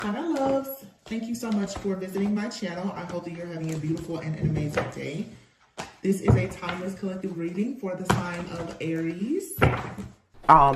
Hi, my loves. Thank you so much for visiting my channel. I hope that you're having a beautiful and an amazing day. This is a timeless collective reading for the sign of Aries.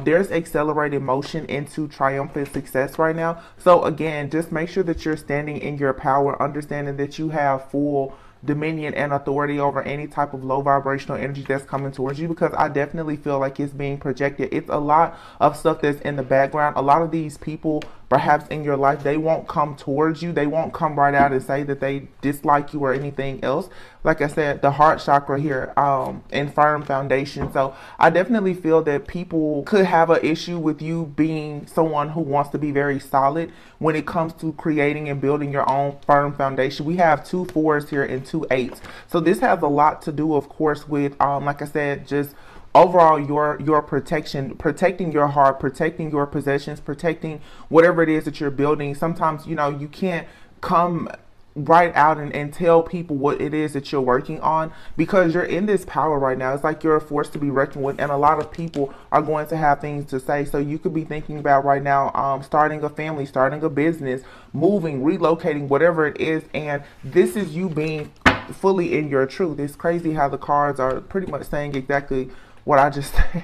There's accelerated motion into triumphant success right now. So again, just make sure that you're standing in your power, understanding that you have full dominion and authority over any type of low vibrational energy that's coming towards you, because I definitely feel like it's being projected. It's a lot of stuff that's in the background. A lot of these people perhaps in your life, they won't come towards you. They won't come right out and say that they dislike you or anything else. Like I said, the heart chakra here, and firm foundation. So I definitely feel that people could have an issue with you being someone who wants to be very solid when it comes to creating and building your own firm foundation. We have 2 4s here and 2 8s. So this has a lot to do, of course, with, like I said, just overall your protecting your heart, protecting your possessions, protecting whatever it is that you're building. Sometimes, you can't come right out and tell people what it is that you're working on, because you're in this power right now. It's like you're a force to be reckoned with, and a lot of people are going to have things to say. So you could be thinking about right now starting a family, starting a business, moving, relocating, whatever it is, and this is you being fully in your truth. It's crazy how the cards are pretty much saying exactly what I just said.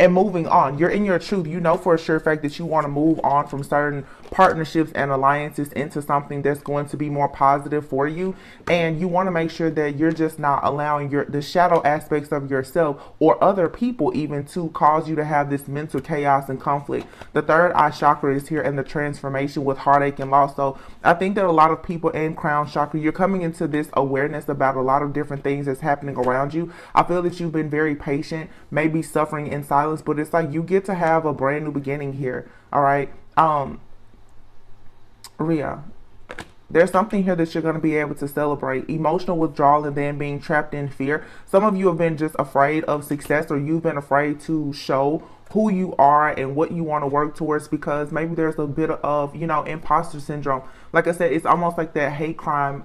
And moving on, you're in your truth. You know for a sure fact that you want to move on from certain partnerships and alliances into something that's going to be more positive for you. And you want to make sure that you're just not allowing the shadow aspects of yourself or other people even to cause you to have this mental chaos and conflict. The third eye chakra is here, and the transformation with heartache and loss. So I think that a lot of people in crown chakra, you're coming into this awareness about a lot of different things that's happening around you. I feel that you've been very patient, maybe suffering in silence, but it's like you get to have a brand new beginning here. All right. Rhea, there's something here that you're going to be able to celebrate. Emotional withdrawal and then being trapped in fear. Some of you have been just afraid of success, or you've been afraid to show who you are and what you want to work towards, because maybe there's a bit of, imposter syndrome. Like I said, it's almost like that hate crime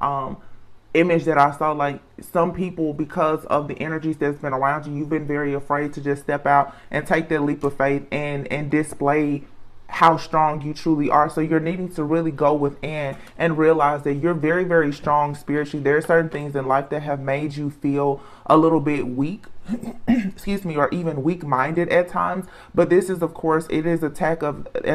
image that I saw. Like some people, because of the energies that's been around you, you've been very afraid to just step out and take that leap of faith and display how strong you truly are. So you're needing to really go within and realize that you're very, very strong spiritually. There are certain things in life that have made you feel a little bit weak, excuse me, or even weak-minded at times. But this is, of course, it is an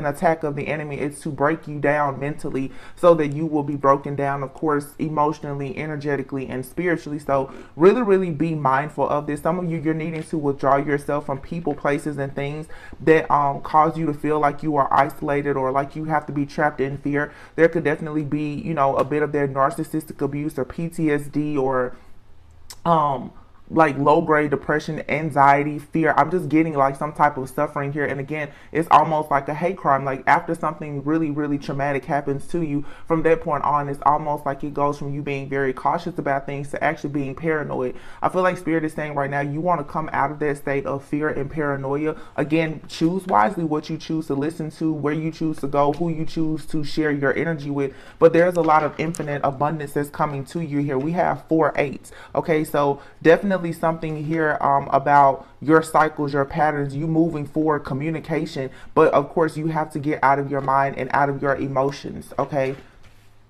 attack of the enemy. It's to break you down mentally so that you will be broken down, of course, emotionally, energetically, and spiritually. So really, really be mindful of this. Some of you, you're needing to withdraw yourself from people, places, and things that cause you to feel like you are isolated or like you have to be trapped in fear. There could definitely be, a bit of their narcissistic abuse or PTSD or like low-grade depression, anxiety, fear. I'm just getting like some type of suffering here. And again, it's almost like a hate crime. Like after something really, really traumatic happens to you, from that point on, it's almost like it goes from you being very cautious about things to actually being paranoid. I feel like Spirit is saying right now, you want to come out of that state of fear and paranoia. Again, choose wisely what you choose to listen to, where you choose to go, who you choose to share your energy with. But there's a lot of infinite abundance that's coming to you here. We have 4 8s. Okay, so definitely something here about your cycles, your patterns, you moving forward, communication. But of course, you have to get out of your mind and out of your emotions. Okay,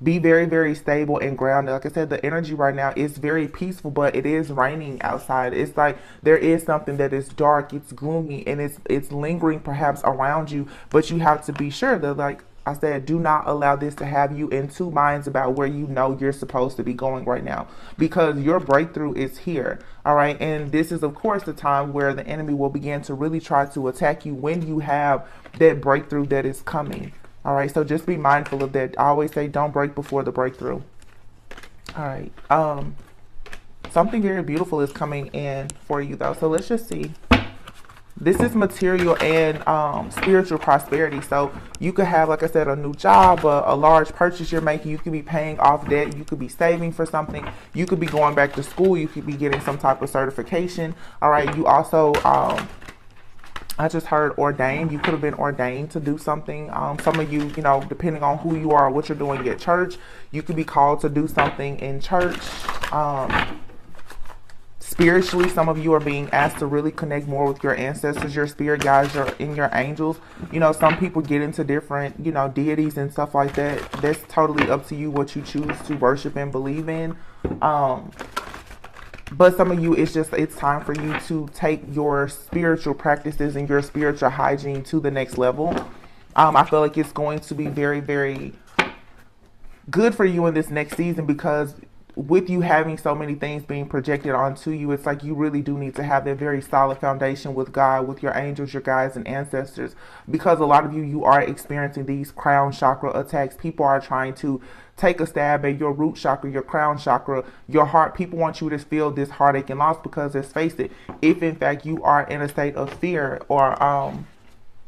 be very, very stable and grounded. Like I said, the energy right now is very peaceful, but it is raining outside. It's like there is something that is dark, it's gloomy, and it's lingering perhaps around you. But you have to be sure that, like I said, do not allow this to have you in 2 minds about where you know you're supposed to be going right now, because your breakthrough is here. All right. And this is, of course, the time where the enemy will begin to really try to attack you when you have that breakthrough that is coming. All right. So just be mindful of that. I always say don't break before the breakthrough. All right. Something very beautiful is coming in for you, though. So let's just see. This is material and spiritual prosperity. So you could have, like I said, a new job, a large purchase you're making. You could be paying off debt. You could be saving for something. You could be going back to school. You could be getting some type of certification. All right. You also, I just heard ordained. You could have been ordained to do something. Some of you, depending on who you are, what you're doing at church, you could be called to do something in church. Spiritually, some of you are being asked to really connect more with your ancestors, your spirit guides, your angels. You know, some people get into different, you know, deities and stuff like that. That's totally up to you what you choose to worship and believe in. But some of you, it's time for you to take your spiritual practices and your spiritual hygiene to the next level. I feel like it's going to be very, very good for you in this next season, because with you having so many things being projected onto you, it's like you really do need to have that very solid foundation with God, with your angels, your guides, and ancestors. Because a lot of you are experiencing these crown chakra attacks. People are trying to take a stab at your root chakra, your crown chakra, your heart. People want you to feel this heartache and loss, because let's face it, if in fact you are in a state of fear or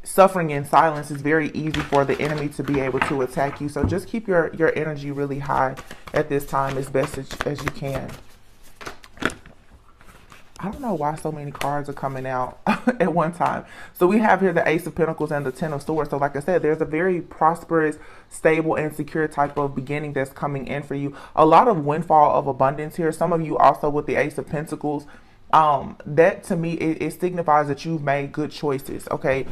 suffering in silence, it's very easy for the enemy to be able to attack you. So just keep your energy really high at this time as best as you can. I don't know why so many cards are coming out at one time. So we have here the Ace of Pentacles and the Ten of Swords. So like I said, there's a very prosperous, stable, and secure type of beginning that's coming in for you. A lot of windfall of abundance here. Some of you also with the Ace of Pentacles, that to me, it signifies that you've made good choices. Okay.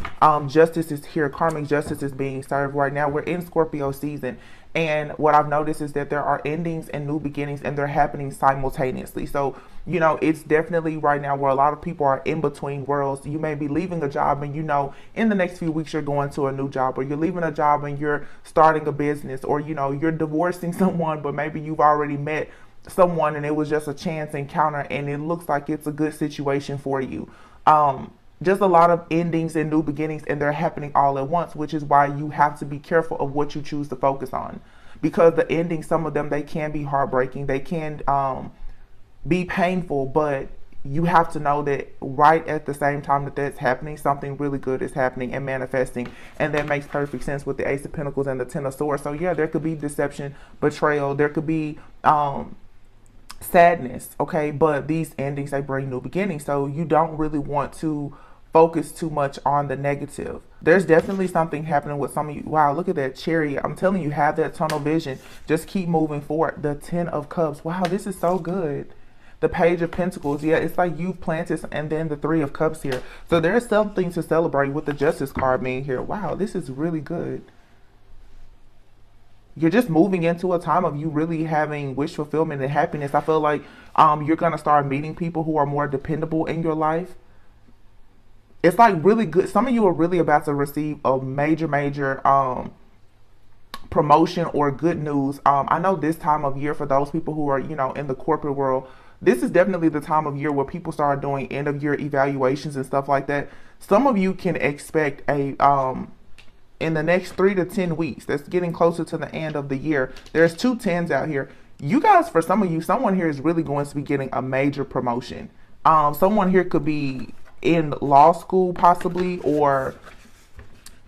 Justice is here. Karmic justice is being served right now. We're in Scorpio season. And what I've noticed is that there are endings and new beginnings, and they're happening simultaneously. So, you know, it's definitely right now where a lot of people are in between worlds. You may be leaving a job and, you know, in the next few weeks, you're going to a new job, or you're leaving a job and you're starting a business, or, you know, you're divorcing someone, but maybe you've already met someone and it was just a chance encounter and it looks like it's a good situation for you. Just a lot of endings and new beginnings, and they're happening all at once, which is why you have to be careful of what you choose to focus on, because the endings, some of them, they can be heartbreaking, they can be painful, but you have to know that right at the same time that that's happening, something really good is happening and manifesting. And that makes perfect sense with the Ace of Pentacles and the Ten of Swords. So yeah, there could be deception, betrayal, there could be sadness, okay, but these endings, they bring new beginnings. So you don't really want to focus too much on the negative. There's definitely something happening with some of you. Wow, look at that Chariot. I'm telling you, have that tunnel vision. Just keep moving forward. The Ten of Cups. Wow, this is so good. The Page of Pentacles. Yeah, it's like you've planted, and then the Three of Cups here. So there's something to celebrate with the Justice card being here. Wow, this is really good. You're just moving into a time of you really having wish fulfillment and happiness. I feel like you're going to start meeting people who are more dependable in your life. It's like really good. Some of you are really about to receive a major promotion or good news. I know this time of year, for those people who are, you know, in the corporate world, this is definitely the time of year where people start doing end of year evaluations and stuff like that. Some of you can expect a in the next 3 to 10 weeks, that's getting closer to the end of the year. There's 2 tens out here. You guys, for some of you, someone here is really going to be getting a major promotion. Someone here could be in law school possibly, or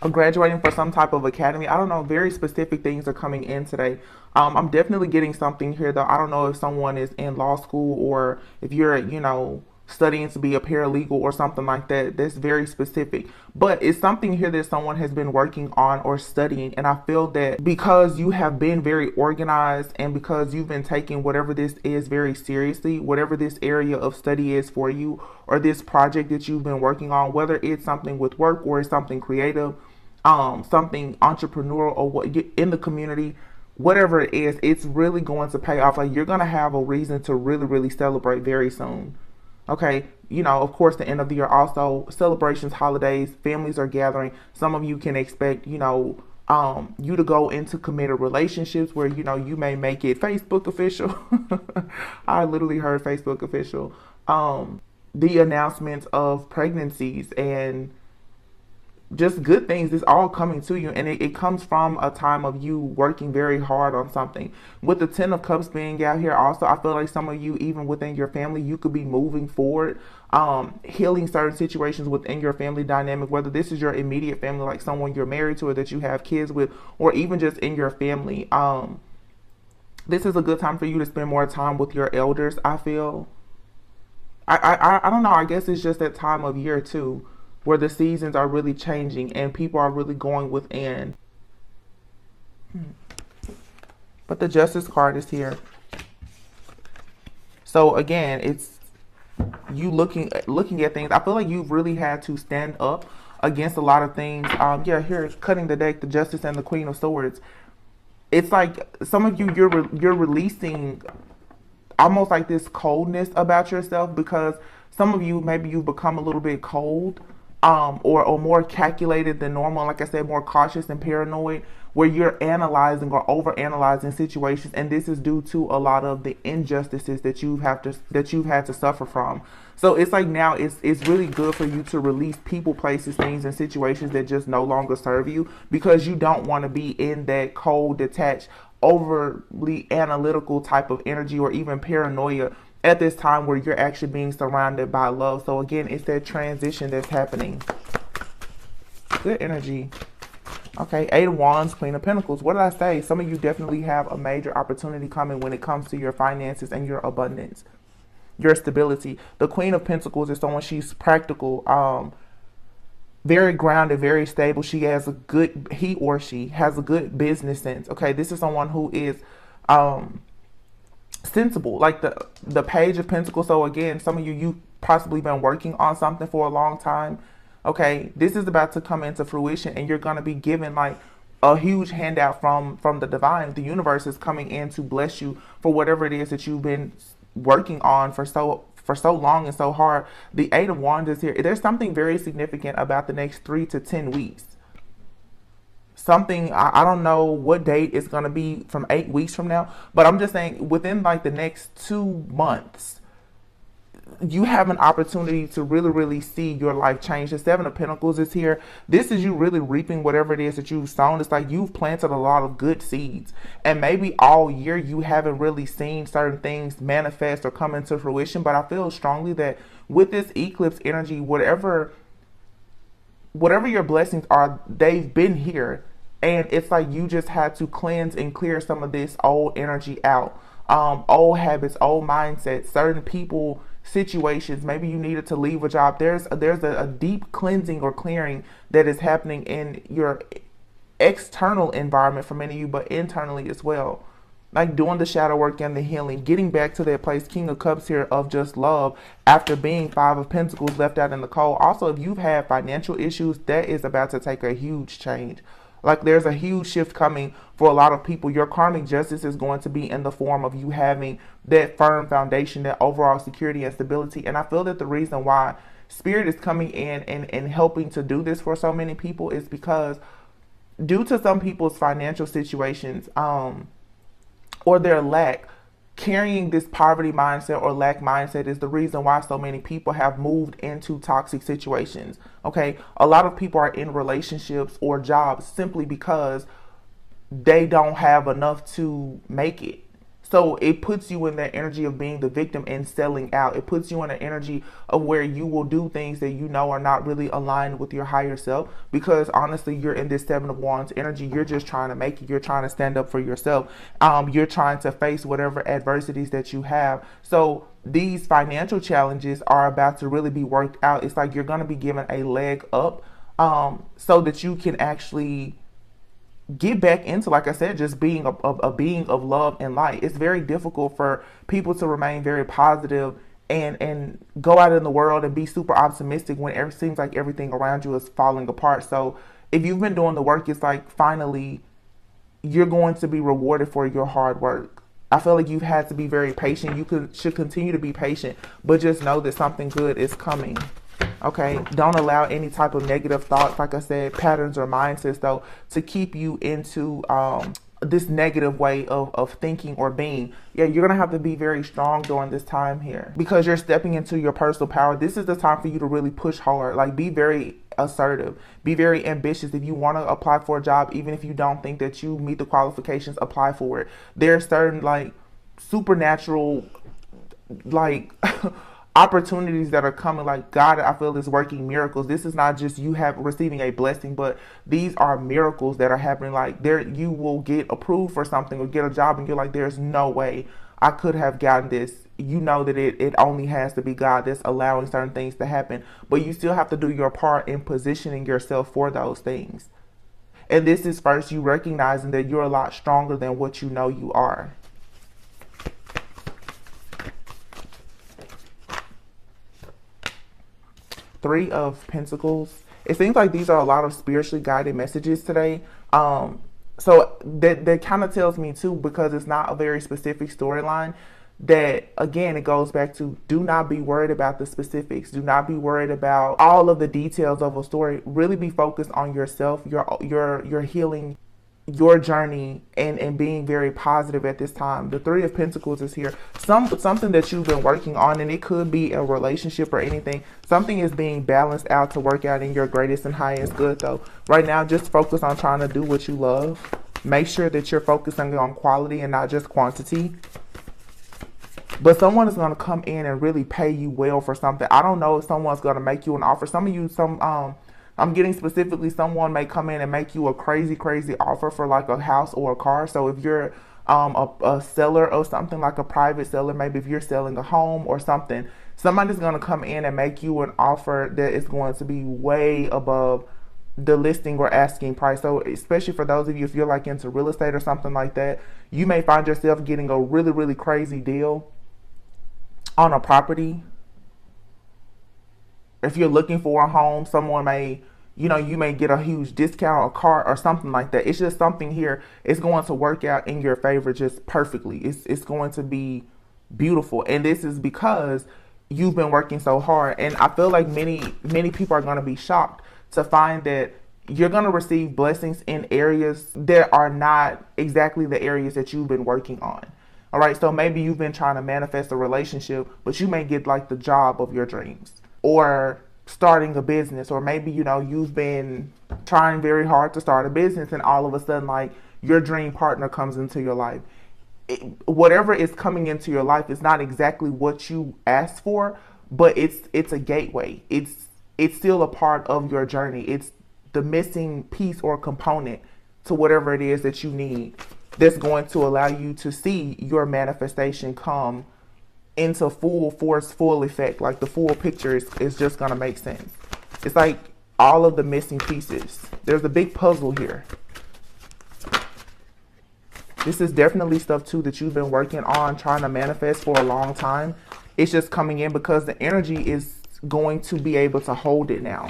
graduating for some type of academy. I don't know. Very specific things are coming in today. I'm definitely getting something here though. I don't know if someone is in law school, or if you're, you know, studying to be a paralegal or something like that. That's very specific, but it's something here that someone has been working on or studying. And I feel that because you have been very organized, and because you've been taking whatever this is very seriously, whatever this area of study is for you, or this project that you've been working on, whether it's something with work or it's something creative, something entrepreneurial, or what in the community, whatever it is, it's really going to pay off. Like, you're going to have a reason to really celebrate very soon. Okay, you know, of course, the end of the year, also celebrations, holidays, families are gathering. Some of you can expect, you know, you to go into committed relationships where, you know, you may make it Facebook official. I literally heard Facebook official. The announcements of pregnancies and just good things is all coming to you, and it comes from a time of you working very hard on something. With the Ten of Cups being out here also, I feel like some of you, even within your family, you could be moving forward, healing certain situations within your family dynamic, whether this is your immediate family, like someone you're married to or that you have kids with, or even just in your family. This is a good time for you to spend more time with your elders, I feel. I don't know, I guess it's just that time of year too, where the seasons are really changing and people are really going within. But the Justice card is here. So again, it's you looking at things. I feel like you've really had to stand up against a lot of things. Yeah, here, cutting the deck, the Justice and the Queen of Swords. It's like some of you, you're releasing almost like this coldness about yourself, because some of you, maybe you've become a little bit cold, or more calculated than normal. Like I said, more cautious and paranoid, where you're analyzing or over analyzing situations, and this is due to a lot of the injustices that you've had to suffer from. So it's like now it's really good for you to release people, places, things, and situations that just no longer serve you, because you don't want to be in that cold, detached, overly analytical type of energy, or even paranoia at this time where you're actually being surrounded by love. So again, it's that transition that's happening. Good energy. Okay, Eight of Wands, Queen of Pentacles. What did I say? Some of you definitely have a major opportunity coming when it comes to your finances and your abundance, your stability. The Queen of Pentacles is someone, she's practical, very grounded, very stable. She has a good, he or she has a good business sense. Okay, this is someone who is sensible, like the Page of Pentacles. So again, some of you possibly been working on something for a long time. Okay, this is about to come into fruition, and you're going to be given like a huge handout from the divine. The universe is coming in to bless you for whatever it is that you've been working on for so long and so hard. The Eight of Wands is here. There's something very significant about the next 3 to 10 weeks. Something, I don't know what date it's going to be from 8 weeks from now, but I'm just saying within like the next 2 months, you have an opportunity to really see your life change. The Seven of Pentacles is here. This is you really reaping whatever it is that you've sown. It's like you've planted a lot of good seeds, and maybe all year you haven't really seen certain things manifest or come into fruition. But I feel strongly that with this eclipse energy, whatever your blessings are, they've been here, and it's like you just had to cleanse and clear some of this old energy out, old habits, old mindsets, certain people, situations. Maybe you needed to leave a job. There's a deep cleansing or clearing that is happening in your external environment for many of you, but internally as well. Like doing the shadow work and the healing, getting back to that place, King of Cups here, of just love after being Five of Pentacles left out in the cold. Also, if you've had financial issues, that is about to take a huge change. Like there's a huge shift coming for a lot of people. Your karmic justice is going to be in the form of you having that firm foundation, that overall security and stability. And I feel that the reason why Spirit is coming in and helping to do this for so many people is because due to some people's financial situations, or their lack, carrying this poverty mindset or lack mindset is the reason why so many people have moved into toxic situations. Okay, a lot of people are in relationships or jobs simply because they don't have enough to make it. So it puts you in that energy of being the victim and selling out. It puts you in an energy of where you will do things that you know are not really aligned with your higher self, because honestly, you're in this Seven of Wands energy. You're just trying to make it. You're trying to stand up for yourself. You're trying to face whatever adversities that you have. So these financial challenges are about to really be worked out. It's like you're going to be given a leg up, so that you can actually get back into, like I said, just being a being of love and light. It's very difficult for people to remain very positive and go out in the world and be super optimistic when it seems like everything around you is falling apart. So if you've been doing the work, it's like finally you're going to be rewarded for your hard work. I feel like you've had to be very patient. You should continue to be patient, but just know that something good is coming. Okay, don't allow any type of negative thoughts, like I said, patterns or mindsets, though, to keep you into this negative way of thinking or being. Yeah, you're going to have to be very strong during this time here because you're stepping into your personal power. This is the time for you to really push hard, like be very assertive, be very ambitious. If you want to apply for a job, even if you don't think that you meet the qualifications, apply for it. There are certain like supernatural like opportunities that are coming. Like God, I feel, is working miracles. This is not just you have receiving a blessing, but these are miracles that are happening. Like there, you will get approved for something or get a job and you're like, there's no way I could have gotten this. You know that it only has to be God that's allowing certain things to happen, but you still have to do your part in positioning yourself for those things. And this is first you recognizing that you're a lot stronger than what you know you are. Three of Pentacles. It seems like these are a lot of spiritually guided messages today. So that kind of tells me too, because it's not a very specific storyline, that again it goes back to, do not be worried about the specifics, do not be worried about all of the details of a story. Really be focused on yourself, your healing, your journey, and being very positive at this time. The Three of Pentacles is here. Something that you've been working on, and it could be a relationship or anything. Something is being balanced out to work out in your greatest and highest good, though. Right now, just focus on trying to do what you love. Make sure that you're focusing on quality and not just quantity. But someone is going to come in and really pay you well for something. I don't know if someone's going to make you an offer. Some of you, I'm getting specifically, someone may come in and make you a crazy offer for like a house or a car. So if you're a seller of something, like a private seller, maybe if you're selling a home or something, somebody's going to come in and make you an offer that is going to be way above the listing or asking price. So especially for those of you, if you're like into real estate or something like that, you may find yourself getting a really crazy deal on a property. If you're looking for a home, someone may, you may get a huge discount, a car or something like that. It's just something here. It's going to work out in your favor just perfectly. It's going to be beautiful. And this is because you've been working so hard. And I feel like many people are going to be shocked to find that you're going to receive blessings in areas that are not exactly the areas that you've been working on. All right. So maybe you've been trying to manifest a relationship, but you may get like the job of your dreams, or starting a business, or maybe, you've been trying very hard to start a business and all of a sudden like your dream partner comes into your life. Whatever is coming into your life is not exactly what you asked for, but it's a gateway. It's still a part of your journey. It's the missing piece or component to whatever it is that you need, that's going to allow you to see your manifestation come into full force, full effect. Like the full picture is just going to make sense. It's like all of the missing pieces. There's a big puzzle here. This is definitely stuff too that you've been working on, trying to manifest for a long time. It's just coming in because the energy is going to be able to hold it now.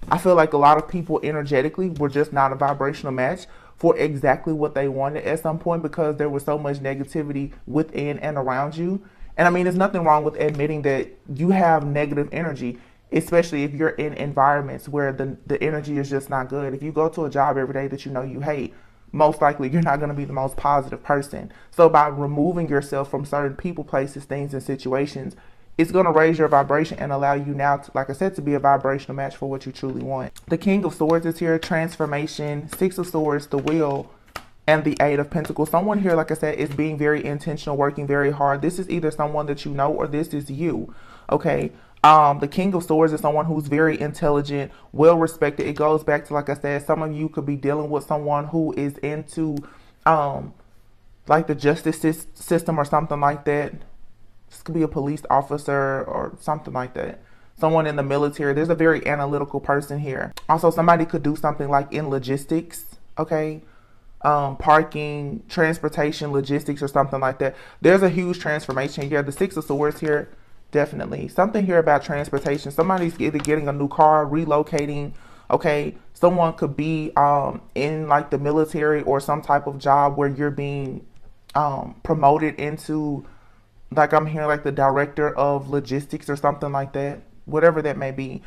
I feel like a lot of people energetically were just not a vibrational match for exactly what they wanted at some point, because there was so much negativity within and around you. And I mean, there's nothing wrong with admitting that you have negative energy, especially if you're in environments where the energy is just not good. If you go to a job every day that you hate, most likely you're not going to be the most positive person. So by removing yourself from certain people, places, things, and situations, it's going to raise your vibration and allow you now, to, like I said, to be a vibrational match for what you truly want. The King of Swords is here, transformation, Six of Swords, the Wheel, and the Eight of Pentacles. Someone here, like I said, is being very intentional, working very hard. This is either someone that you know or this is you, okay? The King of Swords is someone who's very intelligent, well respected. It goes back to, like I said, some of you could be dealing with someone who is into like the justice system or something like that. This could be a police officer or something like that. Someone in the military. There's a very analytical person here. Also, somebody could do something like in logistics, okay? Parking, transportation, logistics, or something like that. There's a huge transformation here. The Six of Swords here, definitely. Something here about transportation. Somebody's either getting a new car, relocating, okay? Someone could be in like the military or some type of job where you're being promoted into, like I'm hearing like the director of logistics or something like that, whatever that may be.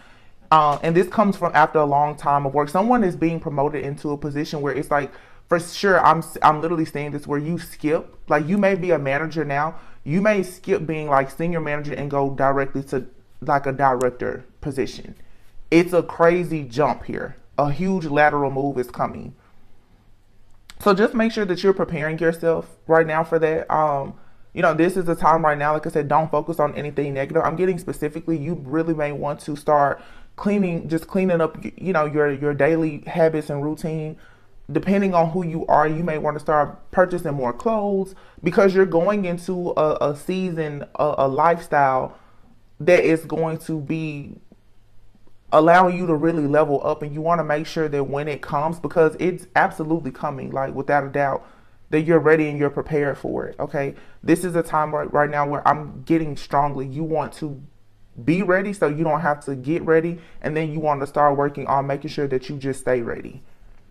And this comes from after a long time of work. Someone is being promoted into a position where it's like, for sure, I'm literally saying this, where you skip, like you may be a manager now, you may skip being like senior manager and go directly to like a director position. It's a crazy jump here. A huge lateral move is coming. So just make sure that you're preparing yourself right now for that. This is the time right now, like I said, don't focus on anything negative. I'm getting specifically, you really may want to start cleaning up, your daily habits and routine. Depending on who you are, you may want to start purchasing more clothes, because you're going into a season, a lifestyle that is going to be allowing you to really level up. And you want to make sure that when it comes, because it's absolutely coming, like without a doubt, that you're ready and you're prepared for it. Okay. This is a time right now where I'm getting strongly, you want to be ready so you don't have to get ready, and then you want to start working on making sure that you just stay ready,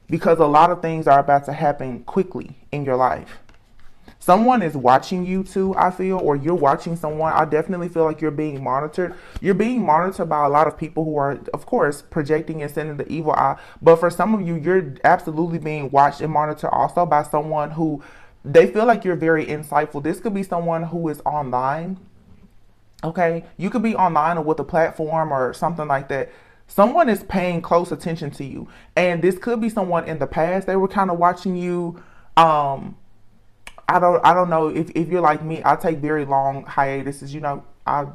because a lot of things are about to happen quickly in your life. Someone is watching you too, I feel, or you're watching someone. I definitely feel like you're being monitored. You're being monitored by a lot of people who are, of course, projecting and sending the evil eye. But for some of you, you're absolutely being watched and monitored also by someone who they feel like you're very insightful. This could be someone who is online. Okay, you could be online or with a platform or something like that. Someone is paying close attention to you, and this could be someone in the past. They were kind of watching you. I don't know if you're like me. I take very long hiatuses. I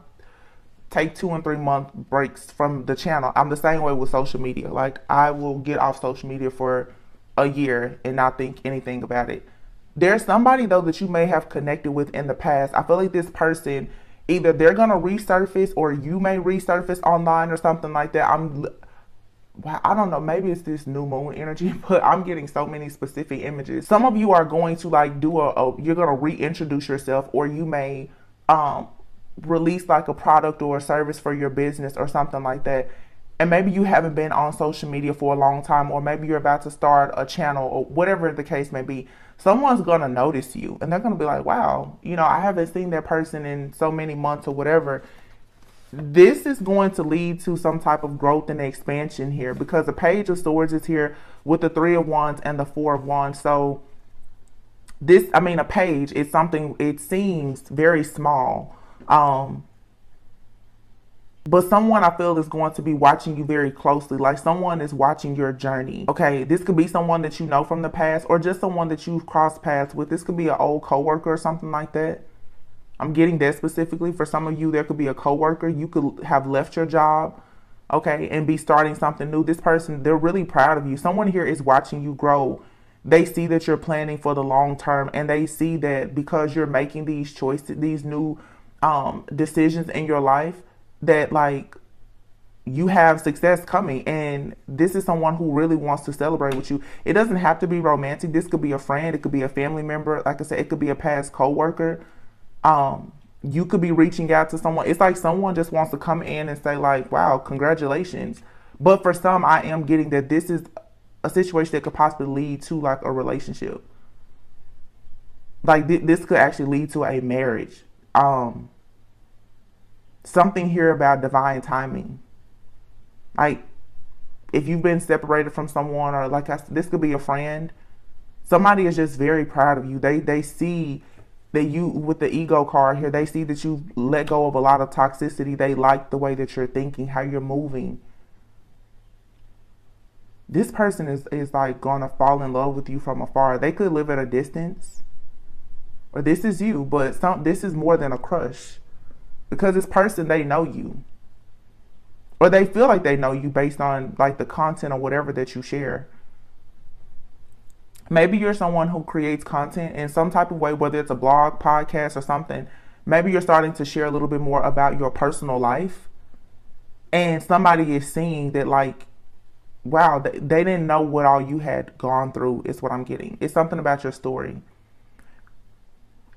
take 2 and 3 month breaks from the channel. I'm the same way with social media. Like, I will get off social media for a year and not think anything about it. There's somebody though that you may have connected with in the past. I feel like this person, either they're gonna resurface or you may resurface online or something like that. I don't know, maybe it's this new moon energy, but I'm getting so many specific images. Some of you are going to like do you're going to reintroduce yourself, or you may release like a product or a service for your business or something like that. And maybe you haven't been on social media for a long time, or maybe you're about to start a channel or whatever the case may be. Someone's going to notice you and they're going to be like, wow, I haven't seen that person in so many months or whatever. This is going to lead to some type of growth and expansion here, because the Page of Swords is here with the 3 of Wands and the 4 of Wands. So a page is something, it seems very small. But someone I feel is going to be watching you very closely. Like, someone is watching your journey. Okay, this could be someone that you know from the past, or just someone that you've crossed paths with. This could be an old coworker or something like that. I'm getting that specifically. For some of you, there could be a coworker. You could have left your job, okay, and be starting something new. This person, they're really proud of you. Someone here is watching you grow. They see that you're planning for the long term, and they see that because you're making these choices, these new decisions in your life, that like you have success coming. And this is someone who really wants to celebrate with you. It doesn't have to be romantic. This could be a friend. It could be a family member. Like I said, it could be a past coworker. You could be reaching out to someone. It's like someone just wants to come in and say like, wow, congratulations. But for some, I am getting that this is a situation that could possibly lead to like a relationship. Like this could actually lead to a marriage. Something here about divine timing. Like, if you've been separated from someone, or like this could be a friend. Somebody is just very proud of you. They see that you, with the ego card here, they see that you let go of a lot of toxicity. They like the way that you're thinking, how you're moving. This person is like going to fall in love with you from afar. They could live at a distance, or this is you, but this is more than a crush, because this person, they know you, or they feel like they know you based on like the content or whatever that you share. Maybe you're someone who creates content in some type of way, whether it's a blog, podcast, or something. Maybe you're starting to share a little bit more about your personal life, and somebody is seeing that like, wow, they didn't know what all you had gone through, is what I'm getting. It's something about your story.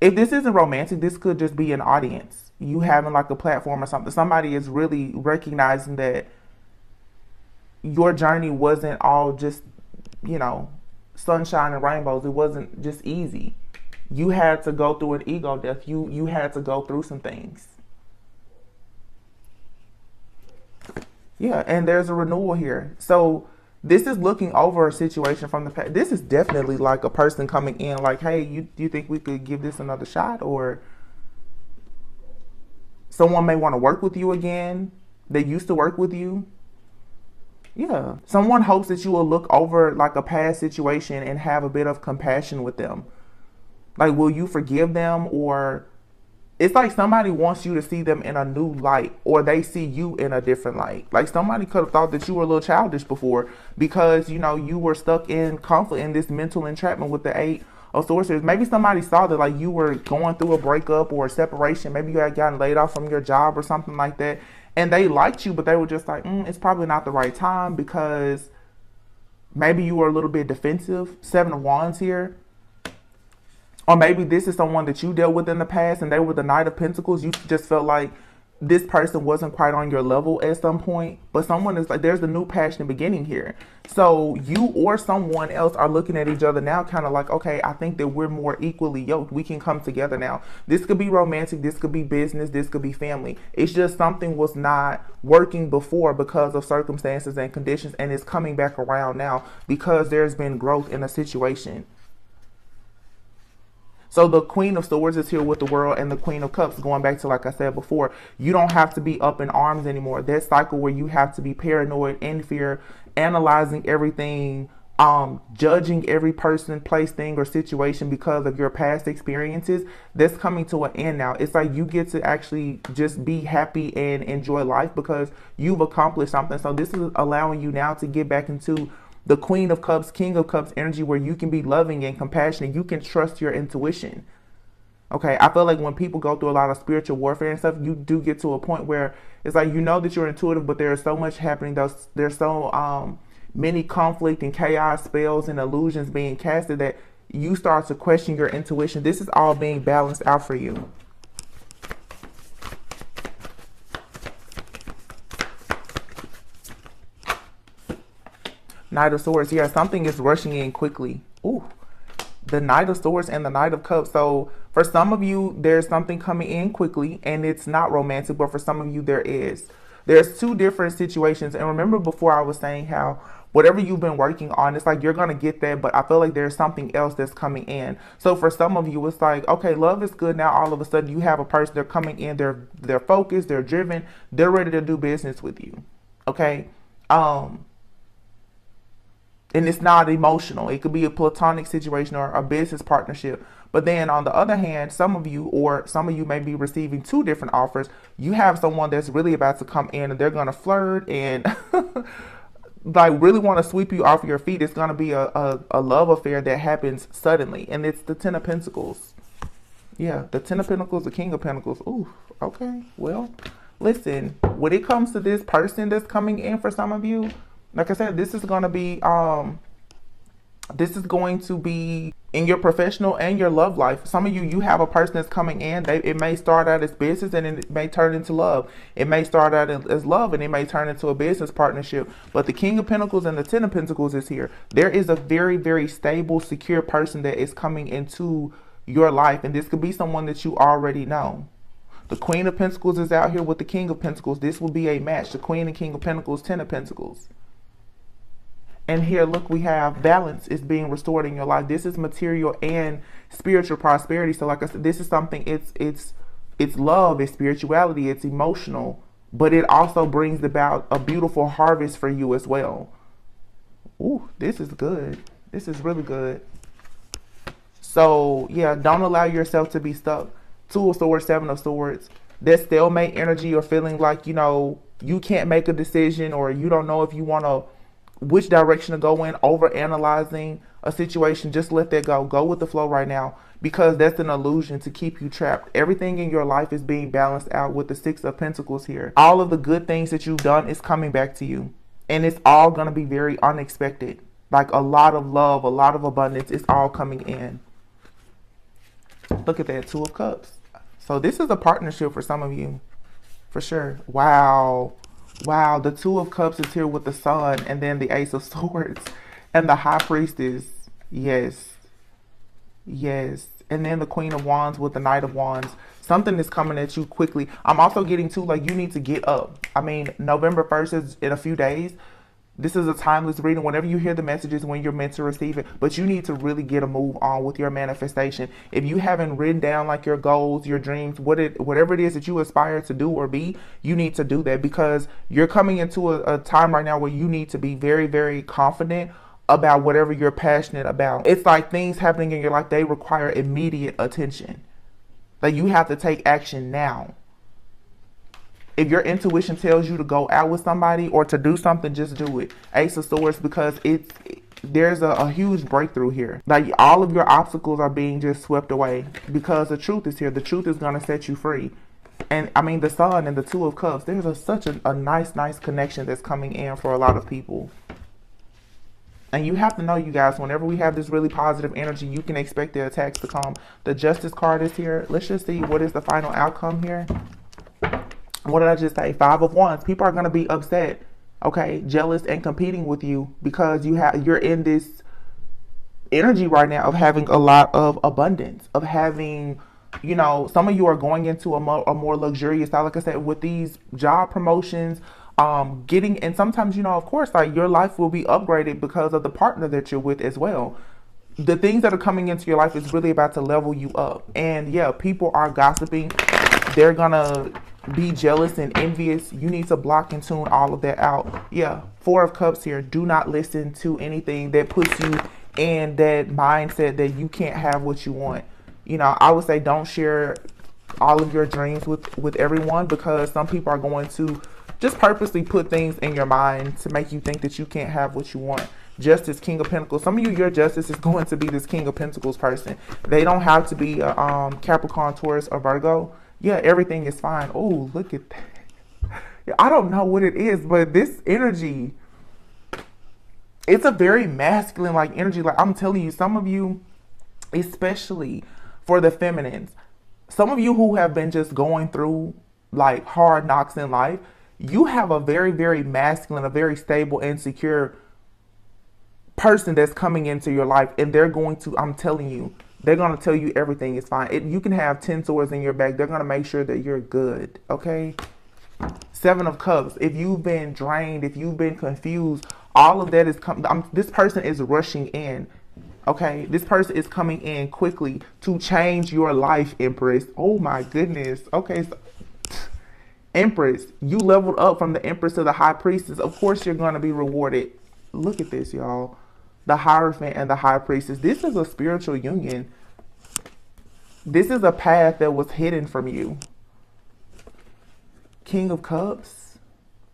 If this isn't romantic, this could just be an audience. You having like a platform or something. Somebody is really recognizing that your journey wasn't all just, sunshine and rainbows. It wasn't just easy. You had to go through an ego death. You had to go through some things. Yeah, and there's a renewal here. So this is looking over a situation from the past. This is definitely like a person coming in like, hey, you think we could give this another shot? Or someone may want to work with you again. They used to work with you. Yeah. Someone hopes that you will look over like a past situation and have a bit of compassion with them. Like, will you forgive them? Or it's like somebody wants you to see them in a new light, or they see you in a different light. Like, somebody could have thought that you were a little childish before because, you were stuck in conflict, in this mental entrapment with the 8 of Swords. Maybe somebody saw that like you were going through a breakup or a separation. Maybe you had gotten laid off from your job or something like that. And they liked you, but they were just like, it's probably not the right time, because maybe you were a little bit defensive. 7 of Wands here. Or maybe this is someone that you dealt with in the past and they were the Knight of Pentacles. You just felt like this person wasn't quite on your level at some point, but someone is like, there's a new passionate beginning here. So you or someone else are looking at each other now kind of like, okay, I think that we're more equally yoked. We can come together now. This could be romantic. This could be business. This could be family. It's just something was not working before because of circumstances and conditions, and it's coming back around now because there's been growth in a situation. So the Queen of Swords is here with the World and the Queen of Cups, going back to, like I said before, you don't have to be up in arms anymore. That cycle where you have to be paranoid, in fear, analyzing everything, judging every person, place, thing, or situation because of your past experiences, that's coming to an end now. It's like you get to actually just be happy and enjoy life because you've accomplished something. So this is allowing you now to get back into the Queen of Cups, King of Cups energy, where you can be loving and compassionate. You can trust your intuition. Okay, I feel like when people go through a lot of spiritual warfare and stuff, you do get to a point where it's like, you know that you're intuitive, but there's so much happening. There's so many conflict and chaos, spells and illusions being casted that you start to question your intuition. This is all being balanced out for you. Knight of Swords. Yeah, something is rushing in quickly. Ooh, the Knight of Swords and the Knight of Cups. So for some of you, there's something coming in quickly and it's not romantic, but for some of you, there is. There's two different situations. And remember before I was saying how whatever you've been working on, it's like you're going to get that, but I feel like there's something else that's coming in. So for some of you, it's like, okay, love is good. Now all of a sudden you have a person, they're coming in, they're focused, they're driven, they're ready to do business with you. Okay. And it's not emotional. It could be a platonic situation or a business partnership. But then on the other hand, some of you may be receiving two different offers. You have someone that's really about to come in and they're going to flirt and like really want to sweep you off your feet. It's going to be a love affair that happens suddenly. And it's the Ten of Pentacles. Yeah, the Ten of Pentacles, the King of Pentacles. Ooh, okay. Well, listen, when it comes to this person that's coming in for some of you, like I said, this is going to be in your professional and your love life. Some of you have a person that's coming in. It may start out as business and it may turn into love. It may start out as love and it may turn into a business partnership. But the King of Pentacles and the Ten of Pentacles is here. There is a very, very stable, secure person that is coming into your life. And this could be someone that you already know. The Queen of Pentacles is out here with the King of Pentacles. This will be a match. The Queen and King of Pentacles, Ten of Pentacles. And here, look, we have balance is being restored in your life. This is material and spiritual prosperity. So like I said, this is something, it's love, it's spirituality, it's emotional, but it also brings about a beautiful harvest for you as well. Ooh, this is good. This is really good. So yeah, don't allow yourself to be stuck. Two of Swords, Seven of Swords. That stalemate energy or feeling like, you know, you can't make a decision or you don't know if you want to, which direction to go in, over analyzing a situation. Just let that go. Go with the flow right now, because that's an illusion to keep you trapped. Everything in your life is being balanced out with the Six of Pentacles here. All of the good things that you've done is coming back to you, and it's all going to be very unexpected. Like a lot of love, a lot of abundance is all coming in. Look at that, Two of Cups. So this is a partnership for some of you, for sure. Wow. Wow, the Two of Cups is here with the Sun, and then the Ace of Swords and the High Priestess. Yes. Yes. And then the Queen of Wands with the Knight of Wands. Something is coming at you quickly. I'm also getting too, like, you need to get up. I mean, November 1st is in a few days. This is a timeless reading. Whenever you hear the messages, when you're meant to receive it, but you need to really get a move on with your manifestation. If you haven't written down like your goals, your dreams, whatever it is that you aspire to do or be, you need to do that, because you're coming into a time right now where you need to be very, very confident about whatever you're passionate about. It's like things happening in your life, they require immediate attention. Like you have to take action now. If your intuition tells you to go out with somebody or to do something, just do it. Ace of Swords, because there's a huge breakthrough here. Like all of your obstacles are being just swept away because the truth is here. The truth is going to set you free. And I mean, the Sun and the Two of Cups, there's such a nice connection that's coming in for a lot of people. And you have to know, you guys, whenever we have this really positive energy, you can expect the attacks to come. The Justice card is here. Let's just see what is the final outcome here. What did I just say? Five of Wands. People are going to be upset, okay, jealous and competing with you because you're in this energy right now of having a lot of abundance, of having, some of you are going into a more luxurious style, like I said, with these job promotions, getting, and sometimes, of course, like your life will be upgraded because of the partner that you're with as well. The things that are coming into your life is really about to level you up. And yeah, people are gossiping. They're gonna be jealous and envious. You need to block and tune all of that out. Yeah, Four of Cups here. Do not listen to anything that puts you in that mindset that you can't have what you want. I would say don't share all of your dreams with everyone, because some people are going to just purposely put things in your mind to make you think that you can't have what you want. Justice, King of Pentacles. Some of you, your justice is going to be this King of Pentacles person. They don't have to be a Capricorn, Taurus, or Virgo. Yeah, everything is fine. Oh, look at that. I don't know what it is, but this energy, it's a very masculine like energy. Like I'm telling you, some of you, especially for the feminines, some of you who have been just going through like hard knocks in life, you have a very, very masculine, a very stable and secure person that's coming into your life, and they're going to, I'm telling you, they're going to tell you everything is fine. You can have 10 swords in your back. They're going to make sure that you're good. Okay. Seven of Cups. If you've been drained, if you've been confused, all of that is coming. This person is rushing in. Okay. This person is coming in quickly to change your life, Empress. Oh my goodness. Okay. So, Empress, you leveled up from the Empress to the High Priestess. Of course, you're going to be rewarded. Look at this, y'all. The Hierophant and the High Priestess. This is a spiritual union. This is a path that was hidden from you. King of Cups.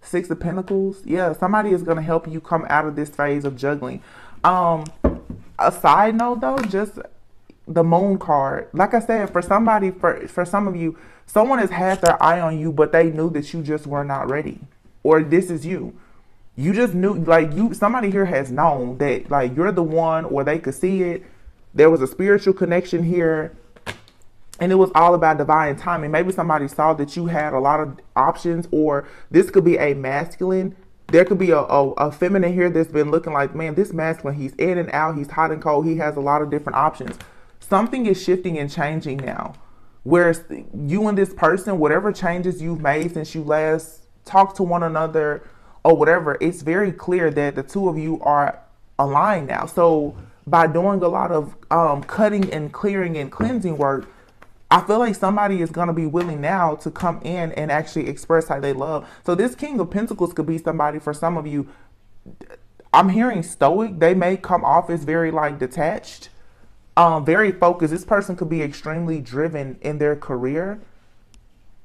Six of Pentacles. Yeah, somebody is going to help you come out of this phase of juggling. A side note, though, just the Moon card. Like I said, for somebody, for some of you, someone has had their eye on you, but they knew that you just were not ready. Or this is you. You just knew, like somebody here has known that like you're the one, or they could see it. There was a spiritual connection here, and it was all about divine timing. Maybe somebody saw that you had a lot of options, or this could be a masculine. There could be a feminine here that's been looking like, man, this masculine, he's in and out, he's hot and cold, he has a lot of different options. Something is shifting and changing now. Whereas you and this person, whatever changes you've made since you last talked to one another, or whatever, it's very clear that the two of you are aligned now. So by doing a lot of cutting and clearing and cleansing work, I feel like somebody is going to be willing now to come in and actually express how they love. So this King of Pentacles could be somebody, for some of you, I'm hearing stoic. They may come off as very like detached, very focused. This person could be extremely driven in their career.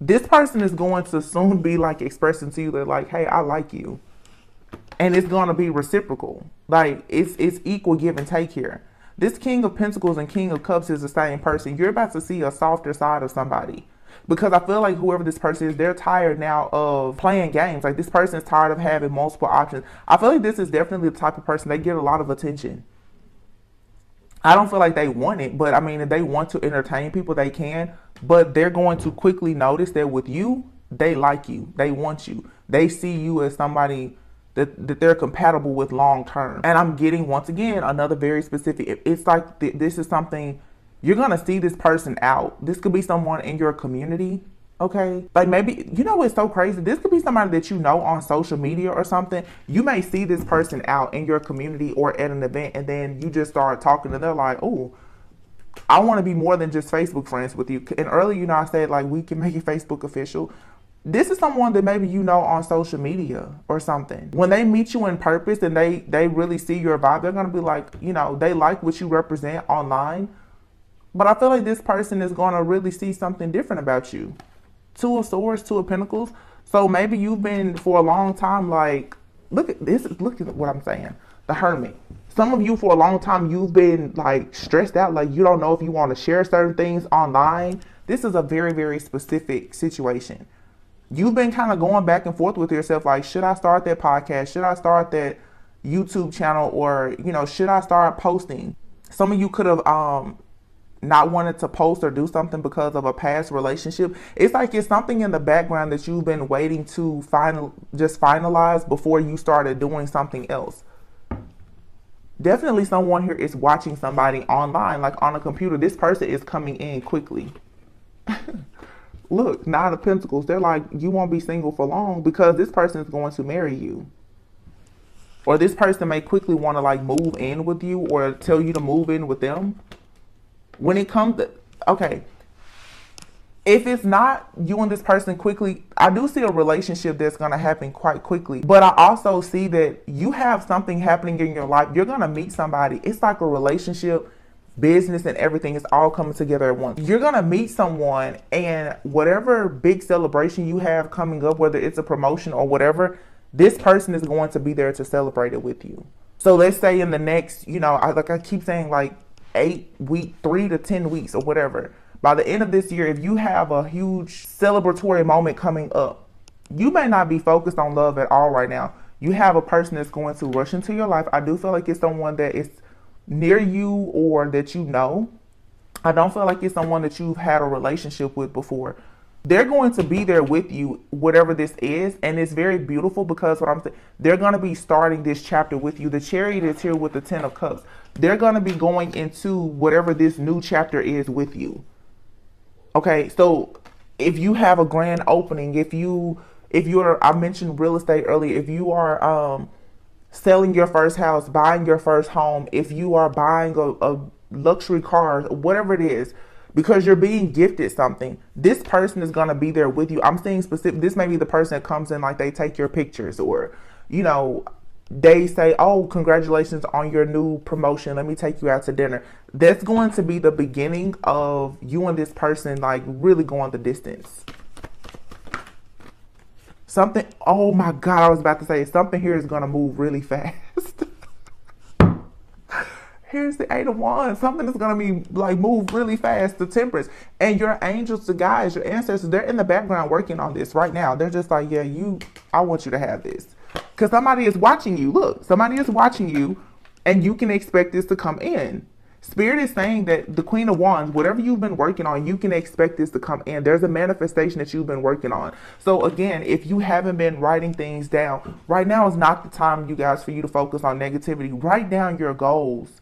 This person is going to soon be like expressing to you that like, hey, I like you. And it's going to be reciprocal. Like it's equal give and take here. This King of Pentacles and King of Cups is the same person. You're about to see a softer side of somebody. Because I feel like whoever this person is, they're tired now of playing games. Like this person is tired of having multiple options. I feel like this is definitely the type of person, they get a lot of attention. I don't feel like they want it, but I mean, if they want to entertain people, they can. But they're going to quickly notice that with you, they like you. They want you. They see you as somebody that they're compatible with long term. And I'm getting, once again, another very specific. It's like this is something you're going to see this person out. This could be someone in your community. Okay. Like maybe, what's so crazy? This could be somebody that you know on social media or something. You may see this person out in your community or at an event, and then you just start talking to them like, oh, I want to be more than just Facebook friends with you. And earlier, I said like we can make it Facebook official. This is someone that maybe on social media or something. When they meet you in purpose and they really see your vibe, they're going to be like, they like what you represent online. But I feel like this person is going to really see something different about you. Two of Swords, Two of Pentacles. So maybe you've been for a long time like, look at what I'm saying. The Hermit. Some of you for a long time, you've been like stressed out. Like you don't know if you want to share certain things online. This is a very, very specific situation. You've been kind of going back and forth with yourself. Like, should I start that podcast? Should I start that YouTube channel? Or, should I start posting? Some of you could have, not wanting to post or do something because of a past relationship. It's like it's something in the background that you've been waiting to finalize before you started doing something else. Definitely someone here is watching somebody online, like on a computer. This person is coming in quickly. Look, Nine of Pentacles. They're like, you won't be single for long because this person is going to marry you. Or this person may quickly want to like move in with you or tell you to move in with them. When it comes to, okay, if it's not you and this person quickly, I do see a relationship that's going to happen quite quickly. But I also see that you have something happening in your life. You're going to meet somebody. It's like a relationship, business, and everything is all coming together at once. You're going to meet someone, and whatever big celebration you have coming up, whether it's a promotion or whatever, this person is going to be there to celebrate it with you. So let's say in the next, I keep saying like 3 to 10 weeks or whatever. By the end of this year, if you have a huge celebratory moment coming up, you may not be focused on love at all right now. You have a person that's going to rush into your life. I do feel like it's someone that is near you or that you know. I don't feel like it's someone that you've had a relationship with before. They're going to be there with you, whatever this is. And it's very beautiful because they're going to be starting this chapter with you. The Chariot is here with the Ten of Cups. They're going to be going into whatever this new chapter is with you. Okay, so if you have a grand opening, if you're, I mentioned real estate earlier, if you are selling your first house, buying your first home, if you are buying a luxury car, whatever it is, because you're being gifted something, this person is going to be there with you. I'm saying specific, this may be the person that comes in, like they take your pictures, or, they say, oh, congratulations on your new promotion. Let me take you out to dinner. That's going to be the beginning of you and this person like really going the distance. Something, oh my God, I was about to say something here is going to move really fast. Here's the Eight of Wands. Something is going to be like move really fast. The Temperance. And your angels, the guides, your ancestors, they're in the background working on this right now. They're just like, yeah, I want you to have this. Because somebody is watching you. Look, somebody is watching you, and you can expect this to come in. Spirit is saying that the Queen of Wands, whatever you've been working on, you can expect this to come in. There's a manifestation that you've been working on. So again, if you haven't been writing things down, right now is not the time, you guys, for you to focus on negativity. Write down your goals.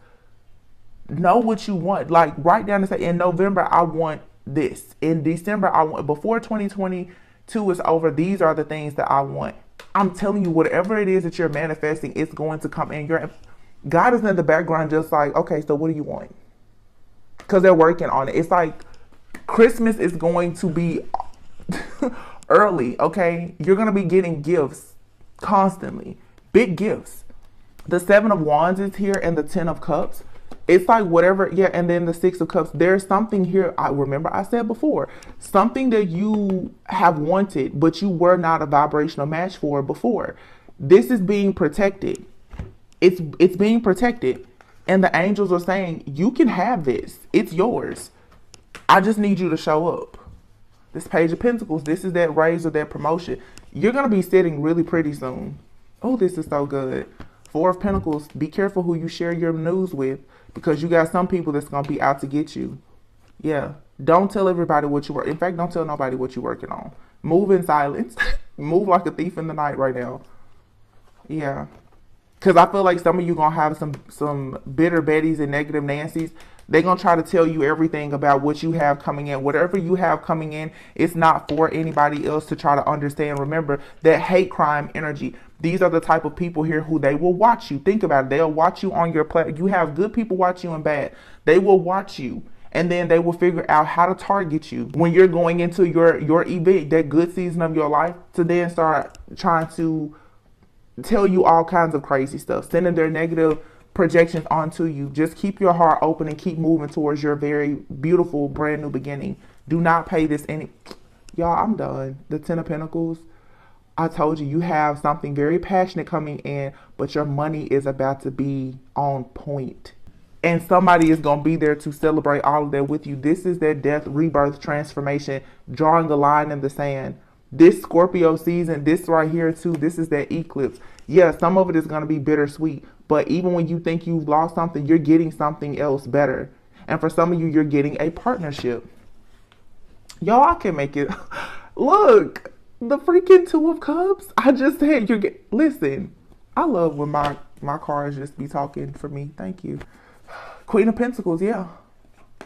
Know what you want. Like, write down and say, in November, I want this. In December, I want, before 2022 is over, these are the things that I want. I'm telling you, whatever it is that you're manifesting, it's going to come in. God is in the background just like, okay, so what do you want? Because they're working on it. It's like Christmas is going to be early, okay? You're going to be getting gifts constantly. Big gifts. The Seven of Wands is here and the Ten of Cups. It's like whatever, yeah, and then the Six of Cups. There's something here, I remember I said before, something that you have wanted, but you were not a vibrational match for before. This is being protected. It's being protected. And the angels are saying, you can have this. It's yours. I just need you to show up. This Page of Pentacles, this is that raise or that promotion. You're going to be sitting really pretty soon. Oh, this is so good. Four of Pentacles, be careful who you share your news with, because you got some people that's going to be out to get you. Yeah. Don't tell everybody what you work. In fact, don't tell nobody what you're working on. Move in silence. Move like a thief in the night right now. Yeah. Because I feel like some of you going to have some bitter Bettys and negative Nancys. They're going to try to tell you everything about what you have coming in. Whatever you have coming in, it's not for anybody else to try to understand. Remember that hate crime energy. These are the type of people here who they will watch you. Think about it. They'll watch you on your platform. You have good people watch you and bad. They will watch you. And then they will figure out how to target you when you're going into your event, that good season of your life, to then start trying to tell you all kinds of crazy stuff, sending their negative projections onto you. Just keep your heart open and keep moving towards your very beautiful brand new beginning. Do not pay this any. Y'all, I'm done. The Ten of Pentacles. I told you, you have something very passionate coming in, but your money is about to be on point. And somebody is going to be there to celebrate all of that with you. This is their death, rebirth, transformation, drawing a line in the sand. This Scorpio season, this right here too, this is that eclipse. Yeah, some of it is going to be bittersweet. But even when you think you've lost something, you're getting something else better. And for some of you, you're getting a partnership. Y'all, I can make it. Look, the freaking Two of Cups. I just said listen, I love when my cards just be talking for me. Thank you. Queen of Pentacles, yeah.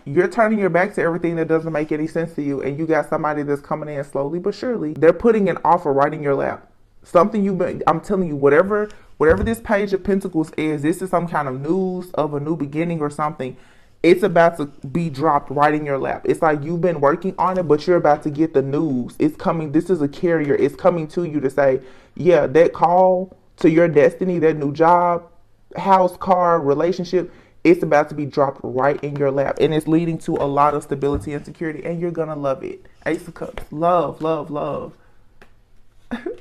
You're turning your back to everything that doesn't make any sense to you, and you got somebody that's coming in slowly but surely. They're putting an offer right in your lap. Something I'm telling you, whatever this Page of Pentacles is, this is some kind of news of a new beginning or something. It's about to be dropped right in your lap. It's like you've been working on it, but you're about to get the news. It's coming. This is a carrier. It's coming to you to say, yeah, that call to your destiny, that new job, house, car, relationship, it's about to be dropped right in your lap. And it's leading to a lot of stability and security. And you're going to love it. Ace of Cups. Love, love, love.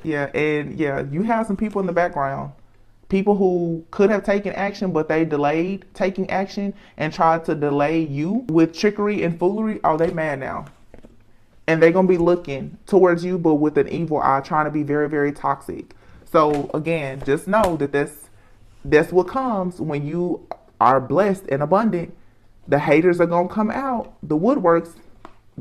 Yeah. And yeah, you have some people in the background. People who could have taken action, but they delayed taking action and tried to delay you with trickery and foolery. Oh, they mad now. And they're going to be looking towards you, but with an evil eye, trying to be very, very toxic. So again, just know that that's what comes when you are blessed and abundant. The haters are going to come out. The woodworks,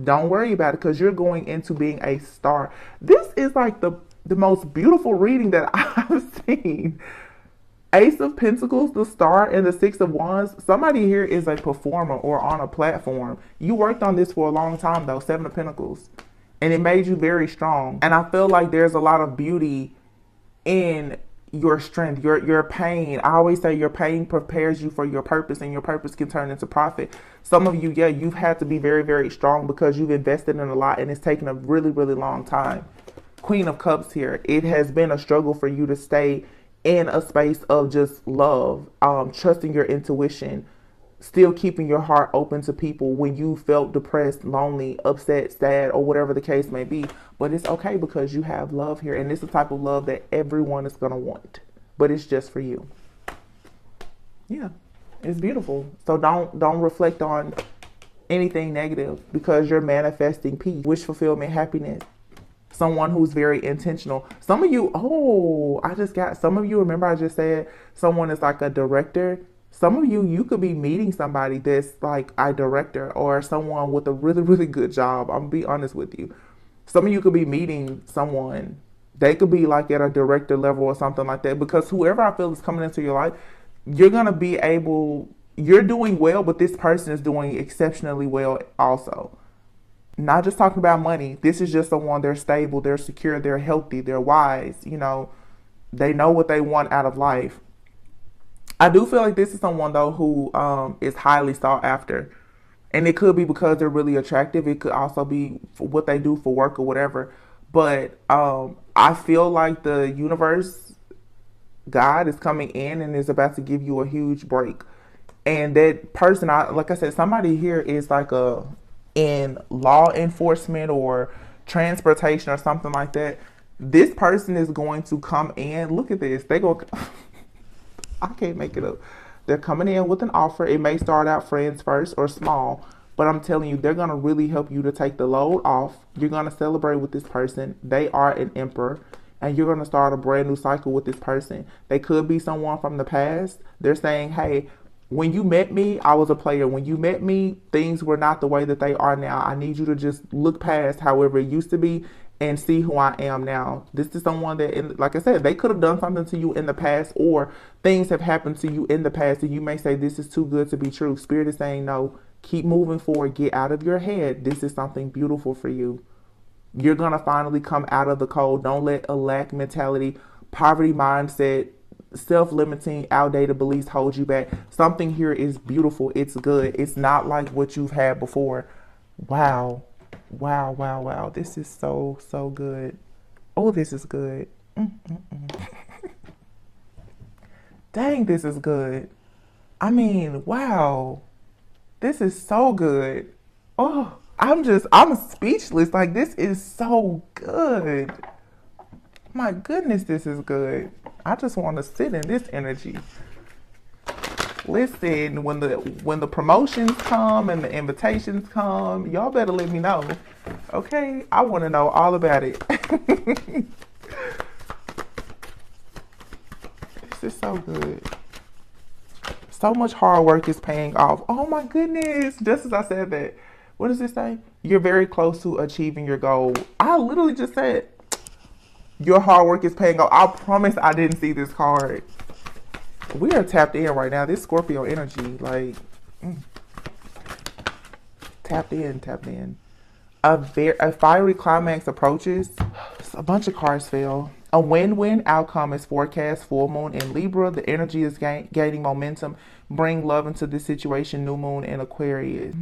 don't worry about it, because you're going into being a star. This is like the most beautiful reading that I've seen. Ace of Pentacles, the Star, and the Six of Wands. Somebody here is a performer or on a platform. You worked on this for a long time though, Seven of Pentacles. And it made you very strong. And I feel like there's a lot of beauty in your strength, your pain. I always say your pain prepares you for your purpose, and your purpose can turn into profit. Some of you, yeah, you've had to be very, very strong because you've invested in a lot and it's taken a really, really long time. Queen of Cups here. It has been a struggle for you to stay in a space of just love, trusting your intuition, still keeping your heart open to people when you felt depressed, lonely, upset, sad, or whatever the case may be. But it's okay because you have love here, and it's the type of love that everyone is going to want, but it's just for you. Yeah, it's beautiful. So don't reflect on anything negative, because you're manifesting peace, wish fulfillment, happiness. Someone who's very intentional. Some of you, some of you, remember I just said someone is like a director. Some of you could be meeting somebody that's like a director, or someone with a really, really good job. I'm gonna be honest with you. Some of you could be meeting someone. They could be like at a director level or something like that, because whoever I feel is coming into your life, you're doing well, but this person is doing exceptionally well also. Not just talking about money. This is just someone, they're stable, they're secure, they're healthy, they're wise, they know what they want out of life. I do feel like this is someone though who is highly sought after. And it could be because they're really attractive. It could also be for what they do for work or whatever. But I feel like the universe, God, is coming in and is about to give you a huge break. And that person, like I said, somebody here is like in law enforcement or transportation or something like that. This person is going to come in. Look at this. I can't make it up. They're coming in with an offer. It may start out friends first or small, but I'm telling you, they're going to really help you to take the load off. You're going to celebrate with this person. They are an emperor, and you're going to start a brand new cycle with this person. They could be someone from the past. They're saying, hey, when you met me, I was a player. When you met me, things were not the way that they are now. I need you to just look past however it used to be and see who I am now. This is someone that, like I said, they could have done something to you in the past, or things have happened to you in the past, and you may say, this is too good to be true. Spirit is saying, no, keep moving forward. Get out of your head. This is something beautiful for you. You're going to finally come out of the cold. Don't let a lack mentality, poverty mindset, self-limiting, outdated beliefs hold you back. Something here is beautiful. It's good. It's not like what you've had before. Wow. Wow, wow, wow. This is so, so good. Oh, this is good. Dang, this is good. I mean, wow. This is so good. Oh, I'm speechless. Like, this is so good. My goodness, this is good. I just want to sit in this energy. Listen, when the promotions come and the invitations come, y'all better let me know. Okay? I want to know all about it. This is so good. So much hard work is paying off. Oh my goodness. Just as I said that. What does it say? You're very close to achieving your goal. I literally just said your hard work is paying off. I promise I didn't see this card. We are tapped in right now. This Scorpio energy, like, tapped in, tapped in. A fiery climax approaches. A bunch of cards fell. A win-win outcome is forecast. Full moon in Libra. The energy is gaining momentum. Bring love into this situation. New moon in Aquarius.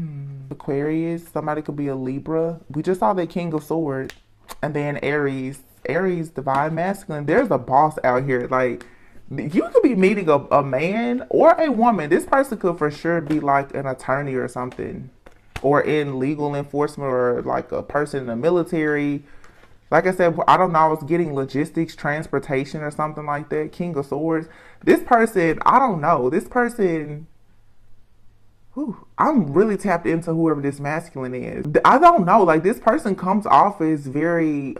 Aquarius, somebody could be a Libra. We just saw the King of Swords. And then Aries. Aries, divine masculine. There's a boss out here. Like, you could be meeting a man or a woman. This person could for sure be like an attorney or something. Or in legal enforcement, or like a person in the military. Like I said, I don't know, I was getting logistics, transportation or something like that. King of Swords. This person, I don't know. This person, I'm really tapped into whoever this masculine is. I don't know. Like, this person comes off as very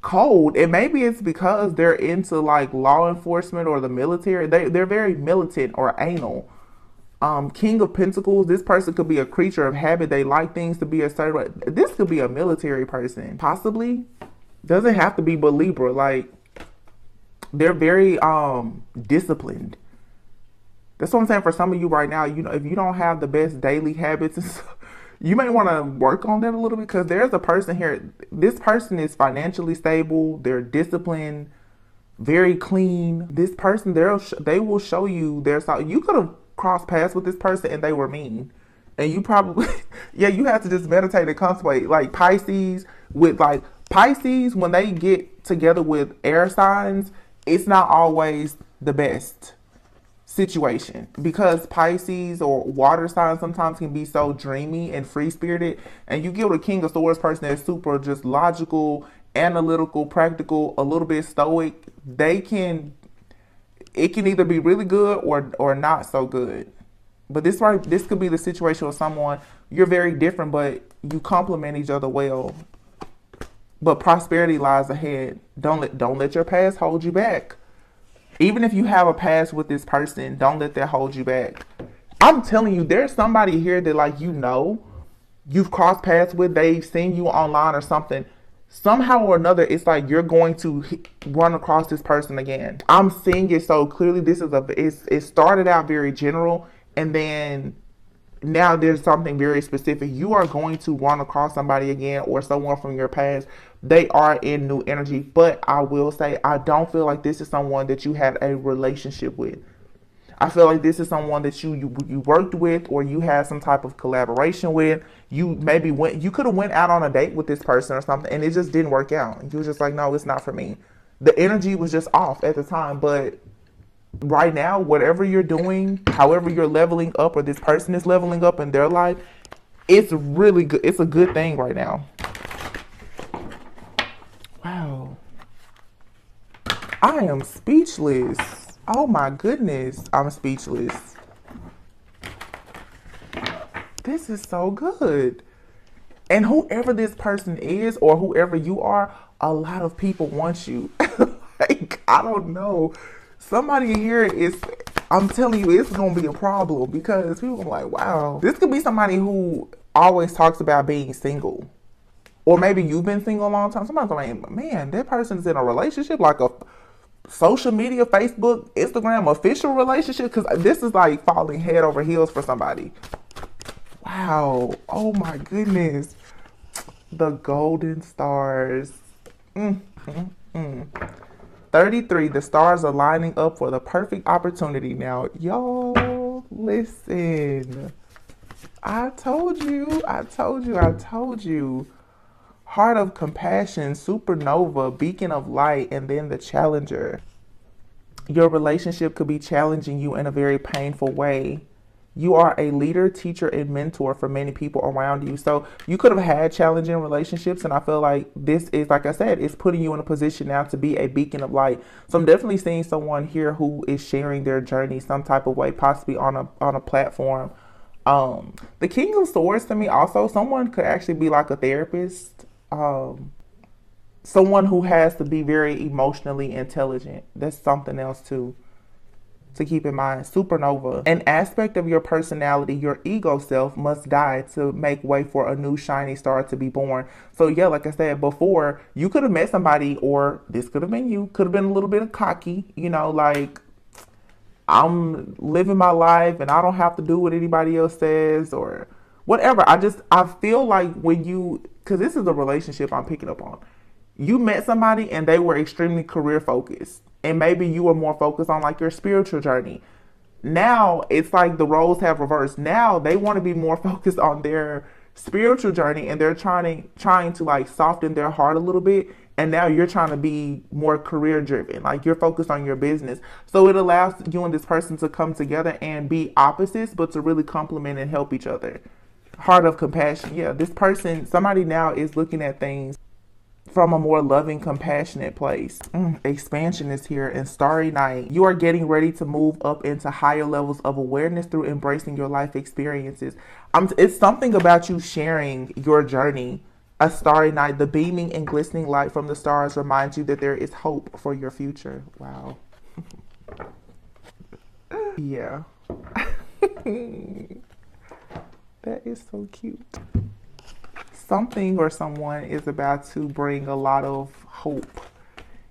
cold. And maybe it's because they're into like law enforcement or the military. They're very militant or anal. King of Pentacles, this person could be a creature of habit. They like things to be a certain way. This could be a military person, possibly. Doesn't have to be, but Libra. Like, they're very disciplined. That's what I'm saying. For some of you right now, you know, if you don't have the best daily habits, you may want to work on that a little bit, because there's a person here. This person is financially stable. They're disciplined, very clean. This person, they will show you their side. You could have cross paths with this person and they were mean, and you probably yeah, you have to just meditate and contemplate. Like Pisces, when they get together with air signs, it's not always the best situation, because Pisces or water signs sometimes can be so dreamy and free spirited, and you get with a King of Swords person that's super just logical, analytical, practical, a little bit stoic. It can either be really good or not so good. But this could be the situation with someone. You're very different, but you complement each other well. But prosperity lies ahead. Don't let your past hold you back. Even if you have a past with this person, don't let that hold you back. I'm telling you, there's somebody here that, like, you know, you've crossed paths with. They've seen you online or something. Somehow or another, it's like you're going to run across this person again. I'm seeing it so clearly. It started out very general, and then now there's something very specific. You are going to run across somebody again, or someone from your past. They are in new energy, but I will say, I don't feel like this is someone that you had a relationship with. I feel like this is someone that you worked with, or you had some type of collaboration with. You could have went out on a date with this person or something, and it just didn't work out. You were just like, no, it's not for me. The energy was just off at the time. But right now, whatever you're doing, however you're leveling up, or this person is leveling up in their life, it's really good. It's a good thing right now. Wow. I am speechless. Oh my goodness, I'm speechless. This is so good. And whoever this person is, or whoever you are, a lot of people want you. Like, I don't know. Somebody here I'm telling you, it's going to be a problem, because people are like, wow. This could be somebody who always talks about being single. Or maybe you've been single a long time. Somebody's like, man, that person's in a relationship, like a social media, Facebook, Instagram, official relationship, because this is like falling head over heels for somebody. Wow. Oh my goodness. The golden stars. 33, the stars are lining up for the perfect opportunity. Now, y'all, listen. I told you. Heart of compassion, supernova, beacon of light, and then the challenger. Your relationship could be challenging you in a very painful way. You are a leader, teacher, and mentor for many people around you. So you could have had challenging relationships, and I feel like this is, like I said, it's putting you in a position now to be a beacon of light. So I'm definitely seeing someone here who is sharing their journey some type of way, possibly on a platform. The King of Swords, to me, also, someone could actually be like a therapist. Someone who has to be very emotionally intelligent. That's something else too. to keep in mind. Supernova. An aspect of your personality, your ego self, must die to make way for a new shiny star to be born. So yeah, like I said before, you could have met somebody, or this could have been you, could have been a little bit of cocky, you know, like, I'm living my life and I don't have to do what anybody else says or whatever. I feel like when you, because this is a relationship I'm picking up on. You met somebody and they were extremely career focused, and maybe you were more focused on like your spiritual journey. Now it's like the roles have reversed. Now they want to be more focused on their spiritual journey, and they're trying to like soften their heart a little bit. And now you're trying to be more career driven, like you're focused on your business. So it allows you and this person to come together and be opposites, but to really complement and help each other. Heart of compassion. Yeah, this person, somebody now is looking at things from a more loving, compassionate place. Expansion is here. And Starry Night, you are getting ready to move up into higher levels of awareness through embracing your life experiences. It's something about you sharing your journey. A starry night, the beaming and glistening light from the stars reminds you that there is hope for your future. Wow. Yeah. That is so cute. Something or someone is about to bring a lot of hope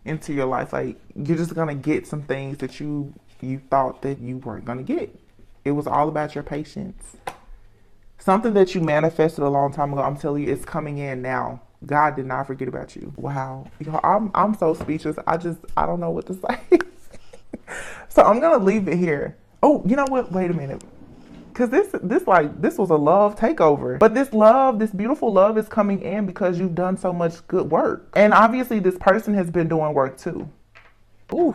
into your life. Like, you're just going to get some things that you thought that you weren't going to get. It was all about your patience. Something that you manifested a long time ago, I'm telling you, it's coming in now. God did not forget about you. Wow. I'm so speechless. I don't know what to say. So I'm going to leave it here. Oh, you know what? Wait a minute. Because this was a love takeover. But this beautiful love is coming in because you've done so much good work. And obviously this person has been doing work too. Ooh.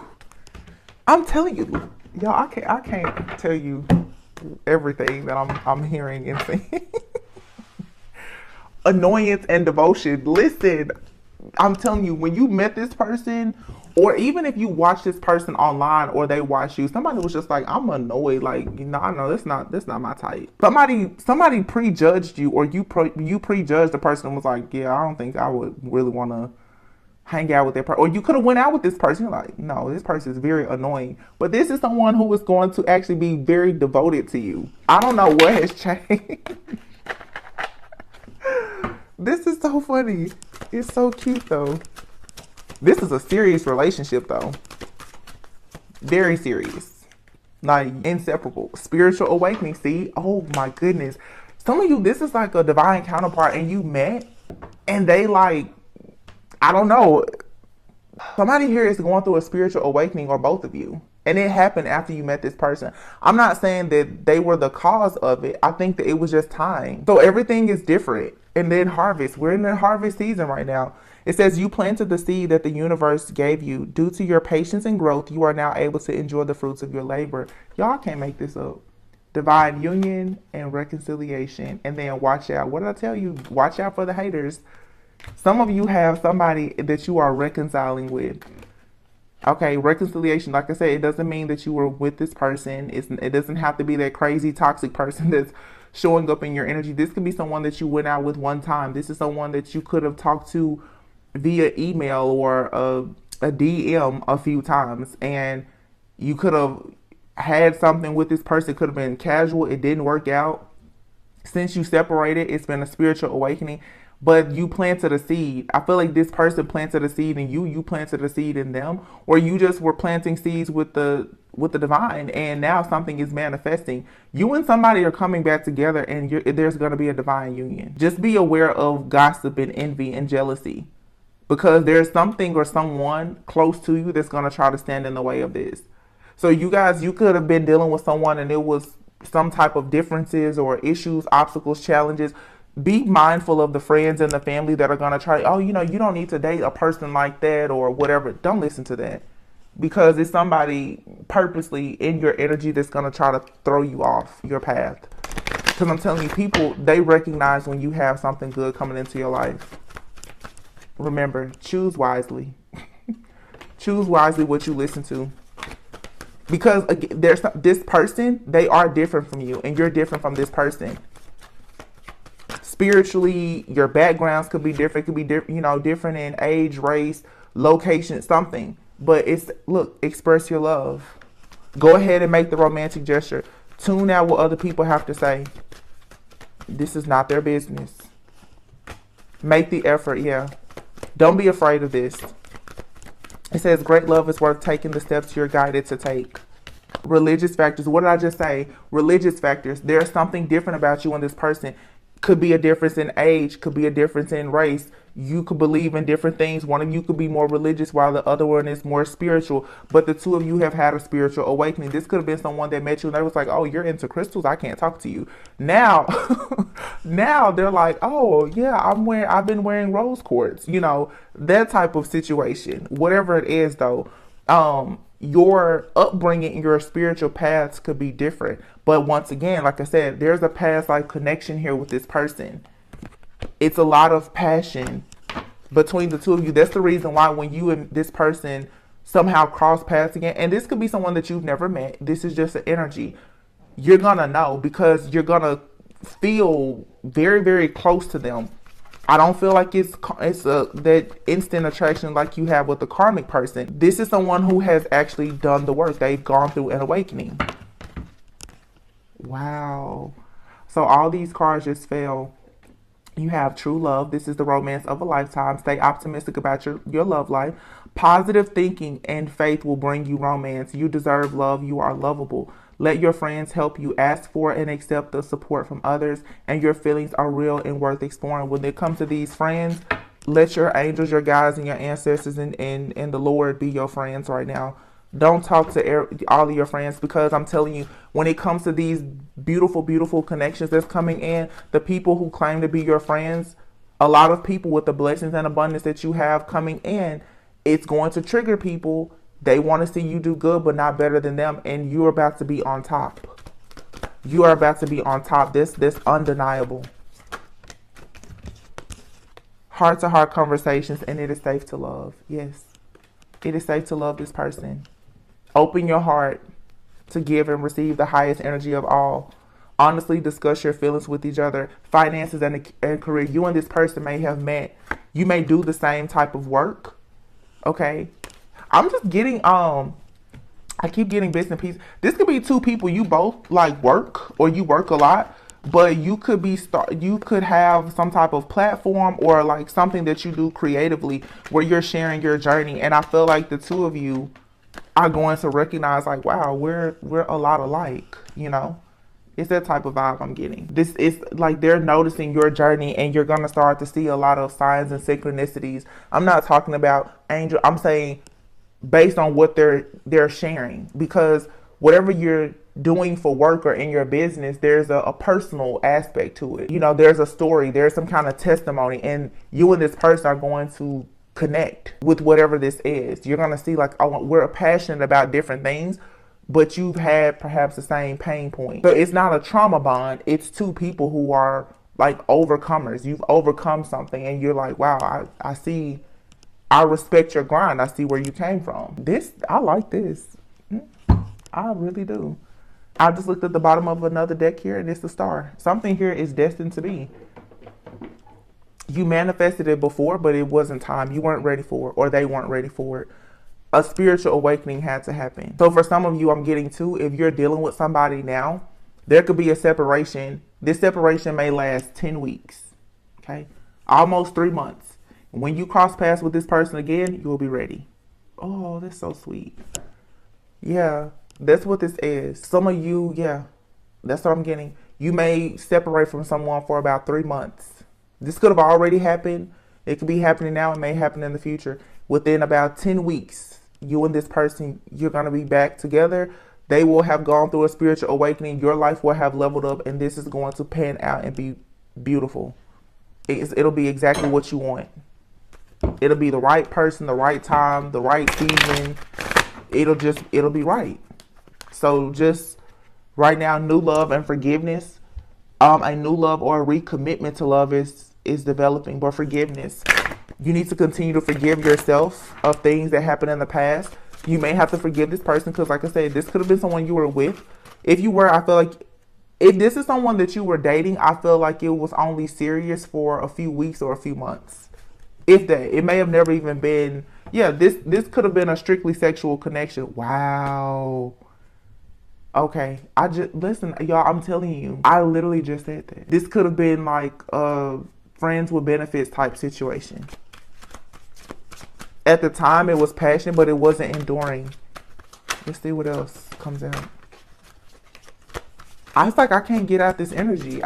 I'm telling you, y'all, I can't tell you everything that I'm hearing and seeing. Annoyance and devotion. Listen, I'm telling you, when you met this person, or even if you watch this person online or they watch you, somebody was just like, I'm annoyed. Like, you know, I know that's not my type. Somebody prejudged you, or you prejudged the person and was like, yeah, I don't think I would really want to hang out with that person. Or you could have went out with this person. You're like, no, this person is very annoying. But this is someone who is going to actually be very devoted to you. I don't know what has changed. This is so funny. It's so cute though. This is a serious relationship though. Very serious. Like, inseparable. Spiritual awakening. See? Oh my goodness. Some of you, this is like a divine counterpart, and you met and they like, I don't know. Somebody here is going through a spiritual awakening, or both of you. And it happened after you met this person. I'm not saying that they were the cause of it. I think that it was just time. So everything is different. And then harvest. We're in the harvest season right now. It says you planted the seed that the universe gave you. Due to your patience and growth, you are now able to enjoy the fruits of your labor. Y'all can't make this up. Divine union and reconciliation. And then watch out. What did I tell you? Watch out for the haters. Some of you have somebody that you are reconciling with. Okay, reconciliation. Like I said, it doesn't mean that you were with this person. It doesn't have to be that crazy toxic person that's showing up in your energy. This could be someone that you went out with one time. This is someone that you could have talked to via email or a DM a few times, and you could have had something with this person. It could have been casual. It didn't work out. Since you separated, it's been a spiritual awakening. But you planted a seed. I feel like this person planted a seed in you. You planted a seed in them, or you just were planting seeds with the divine, and now something is manifesting. You and somebody are coming back together, and there's going to be a divine union. Just be aware of gossip and envy and jealousy, because there's something or someone close to you that's going to try to stand in the way of this. So you guys, you could have been dealing with someone and it was some type of differences or issues, obstacles, challenges. Be mindful of the friends and the family that are going to try, oh, you know, you don't need to date a person like that or whatever. Don't listen to that, because it's somebody purposely in your energy that's going to try to throw you off your path. Because I'm telling you, people, they recognize when you have something good coming into your life. Remember, choose wisely. Choose wisely what you listen to. Because there's this person, they are different from you, and you're different from this person. Spiritually, your backgrounds could be different. Could be different, you know, different in age, race, location, something. But it's, look, express your love. Go ahead and make the romantic gesture. Tune out what other people have to say. This is not their business. Make the effort, yeah. Don't be afraid of this. It says great love is worth taking the steps you're guided to take. Religious factors. What did I just say? Religious factors. There's something different about you and this person. Could be a difference in age, could be a difference in race. You could believe in different things. One of you could be more religious while the other one is more spiritual. But the two of you have had a spiritual awakening. This could have been someone that met you and they was like, oh, you're into crystals, I can't talk to you. Now, now they're like, oh yeah, I've been wearing rose quartz. You know, that type of situation. Whatever it is though, your upbringing and your spiritual paths could be different. But once again, like I said, there's a past life connection here with this person. It's a lot of passion between the two of you. That's the reason why when you and this person somehow cross paths again, and this could be someone that you've never met, this is just an energy, you're gonna know because you're gonna feel very, very close to them. I don't feel like it's that instant attraction like you have with the karmic person. This is someone who has actually done the work. They've gone through an awakening. Wow. So all these cards just fell. You have true love. This is the romance of a lifetime. Stay optimistic about your love life. Positive thinking and faith will bring you romance. You deserve love. You are lovable. Let your friends help you. Ask for and accept the support from others, and your feelings are real and worth exploring. When it comes to these friends, let your angels, your guides, and your ancestors and the Lord be your friends right now. Don't talk to all of your friends, because I'm telling you, when it comes to these beautiful, beautiful connections that's coming in, the people who claim to be your friends, a lot of people with the blessings and abundance that you have coming in, it's going to trigger people. They want to see you do good, but not better than them. And you're about to be on top. You are about to be on top. This undeniable. Heart-to-heart conversations, and it is safe to love. Yes, it is safe to love this person. Open your heart to give and receive the highest energy of all. Honestly discuss your feelings with each other. Finances and career. You and this person may have met. You may do the same type of work. Okay. I'm just getting, I keep getting bits and pieces. This could be two people, you both like work or you work a lot, but you could be, you could have some type of platform or like something that you do creatively where you're sharing your journey. And I feel like the two of you are going to recognize like, wow, we're a lot alike, you know? It's that type of vibe I'm getting. This is like they're noticing your journey and you're going to start to see a lot of signs and synchronicities. I'm not talking about angel. I'm saying based on what they're sharing, because whatever you're doing for work or in your business, there's a personal aspect to it. You know, there's a story, there's some kind of testimony, and you and this person are going to connect with whatever this is. You're going to see like, oh, we're passionate about different things, but you've had perhaps the same pain point. So it's not a trauma bond. It's two people who are like overcomers. You've overcome something and you're like, wow, I see, I respect your grind. I see where you came from. I like this. I really do. I just looked at the bottom of another deck here and it's the star. Something here is destined to be. You manifested it before, but it wasn't time. You weren't ready for it, or they weren't ready for it. A spiritual awakening had to happen. So for some of you, I'm getting to, if you're dealing with somebody now, there could be a separation. This separation may last 10 weeks. Okay. Almost 3 months. When you cross paths with this person again, you'll be ready. Oh, that's so sweet. Yeah, that's what this is. Some of you, yeah, that's what I'm getting. You may separate from someone for about 3 months. This could have already happened. It could be happening now. It may happen in the future. Within about 10 weeks, you and this person, you're going to be back together. They will have gone through a spiritual awakening. Your life will have leveled up, and this is going to pan out and be beautiful. It'll be exactly what you want. It'll be the right person, the right time, the right season. It'll be right. So just right now, new love and forgiveness. A new love or a recommitment to love is developing, but forgiveness. You need to continue to forgive yourself of things that happened in the past. You may have to forgive this person because, like I said, this could have been someone you were with. If you were, I feel like if this is someone that you were dating, I feel like it was only serious for a few weeks or a few months. If that, it may have never even been, yeah, this could have been a strictly sexual connection. Wow. Okay, I just listen, y'all. I'm telling you, I literally just said that. This could have been like a friends with benefits type situation. At the time, it was passion, but it wasn't enduring. Let's see what else comes out. I feel like I can't get out this energy.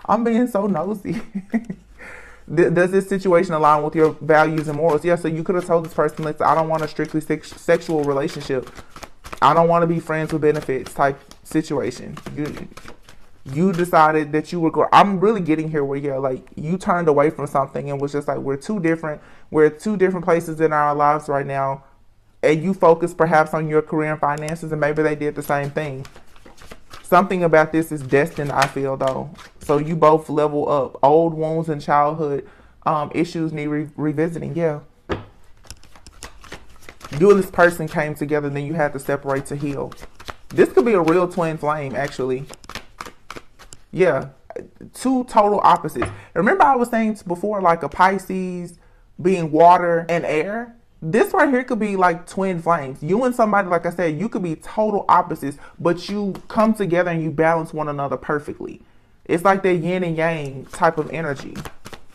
I'm being so nosy. Does this situation align with your values and morals? Yeah, so you could have told this person, listen, I don't want a strictly sexual relationship. I don't want to be friends with benefits type situation. You decided that you were going. I'm really getting here where you're like, you turned away from something and was just like, we're two different places in our lives right now. And you focus perhaps on your career and finances, and maybe they did the same thing. Something about this is destined, I feel, though. So you both level up. Old wounds and childhood issues need revisiting. Yeah. You and this person came together, and then you had to separate to heal. This could be a real twin flame, actually. Yeah. Two total opposites. Remember I was saying before, like a Pisces being water and air? This right here could be like twin flames. You and somebody, like I said, you could be total opposites, but you come together and you balance one another perfectly. It's like that yin and yang type of energy.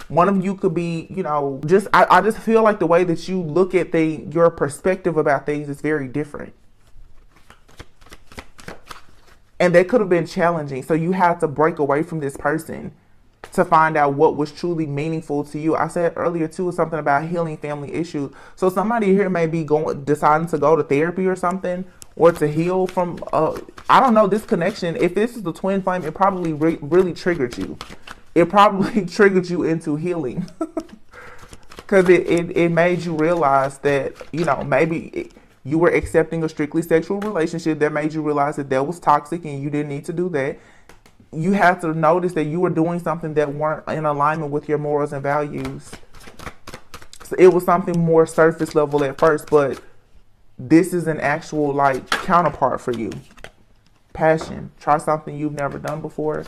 One of you could be, you know, I just feel like the way that you look at things, your perspective about things is very different. And that could have been challenging. So you had to break away from this person to find out what was truly meaningful to you. I said earlier too, something about healing family issues. So somebody here may be deciding to go to therapy or something, or to heal from, I don't know, this connection. If this is the twin flame, it probably really triggered you. It probably triggered you into healing. Because it made you realize that, you know, maybe you were accepting a strictly sexual relationship that made you realize that was toxic and you didn't need to do that. You have to notice that you were doing something that weren't in alignment with your morals and values. So it was something more surface level at first, but this is an actual like counterpart for you. Passion. Try something you've never done before.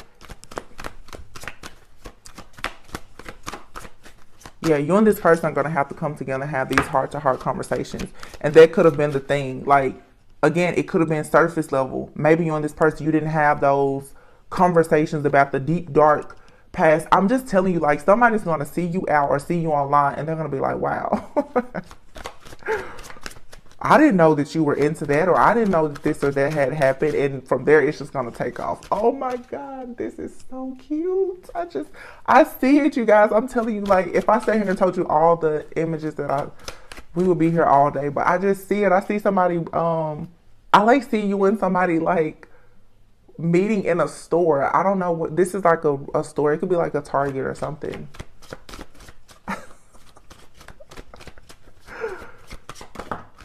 Yeah, you and this person are going to have to come together and have these heart-to-heart conversations. And that could have been the thing. Like, again, it could have been surface level. Maybe you and this person, you didn't have those conversations about the deep, dark past. I'm just telling you, like, somebody's going to see you out or see you online, and they're going to be like, wow. I didn't know that you were into that, or I didn't know that this or that had happened, and from there it's just gonna take off. Oh my God, this is so cute. I see it, you guys. I'm telling you, like, if I sat here and told you all the images that we would be here all day, but I just see it. I see somebody, I like seeing you and somebody like meeting in a store. I don't know what, this is like a store. It could be like a Target or something.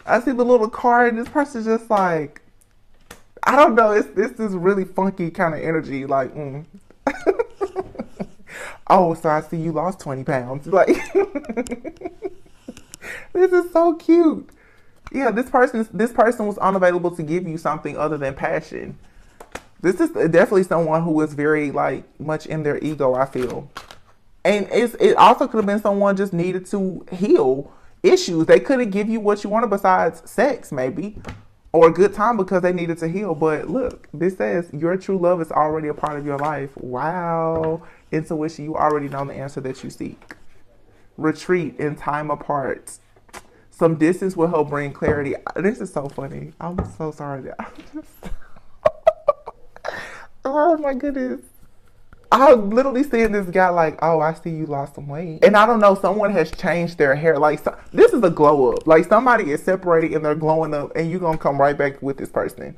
I see the little car and this person's just like, I don't know. This is really funky kind of energy. Like, oh, so I see you lost 20 pounds. Like, this is so cute. Yeah, this person was unavailable to give you something other than passion. This is definitely someone who is very like much in their ego, I feel. And it also could have been someone just needed to heal issues. They couldn't give you what you wanted besides sex, maybe, or a good time because they needed to heal. But look, this says your true love is already a part of your life. Wow. Intuition, you already know the answer that you seek. Retreat in time apart. Some distance will help bring clarity. This is so funny. I'm so sorry. Oh my goodness. I'm literally seeing this guy like, oh, I see you lost some weight. And I don't know, someone has changed their hair. Like, this is a glow up. Like, somebody is separating and they're glowing up, and you're going to come right back with this person.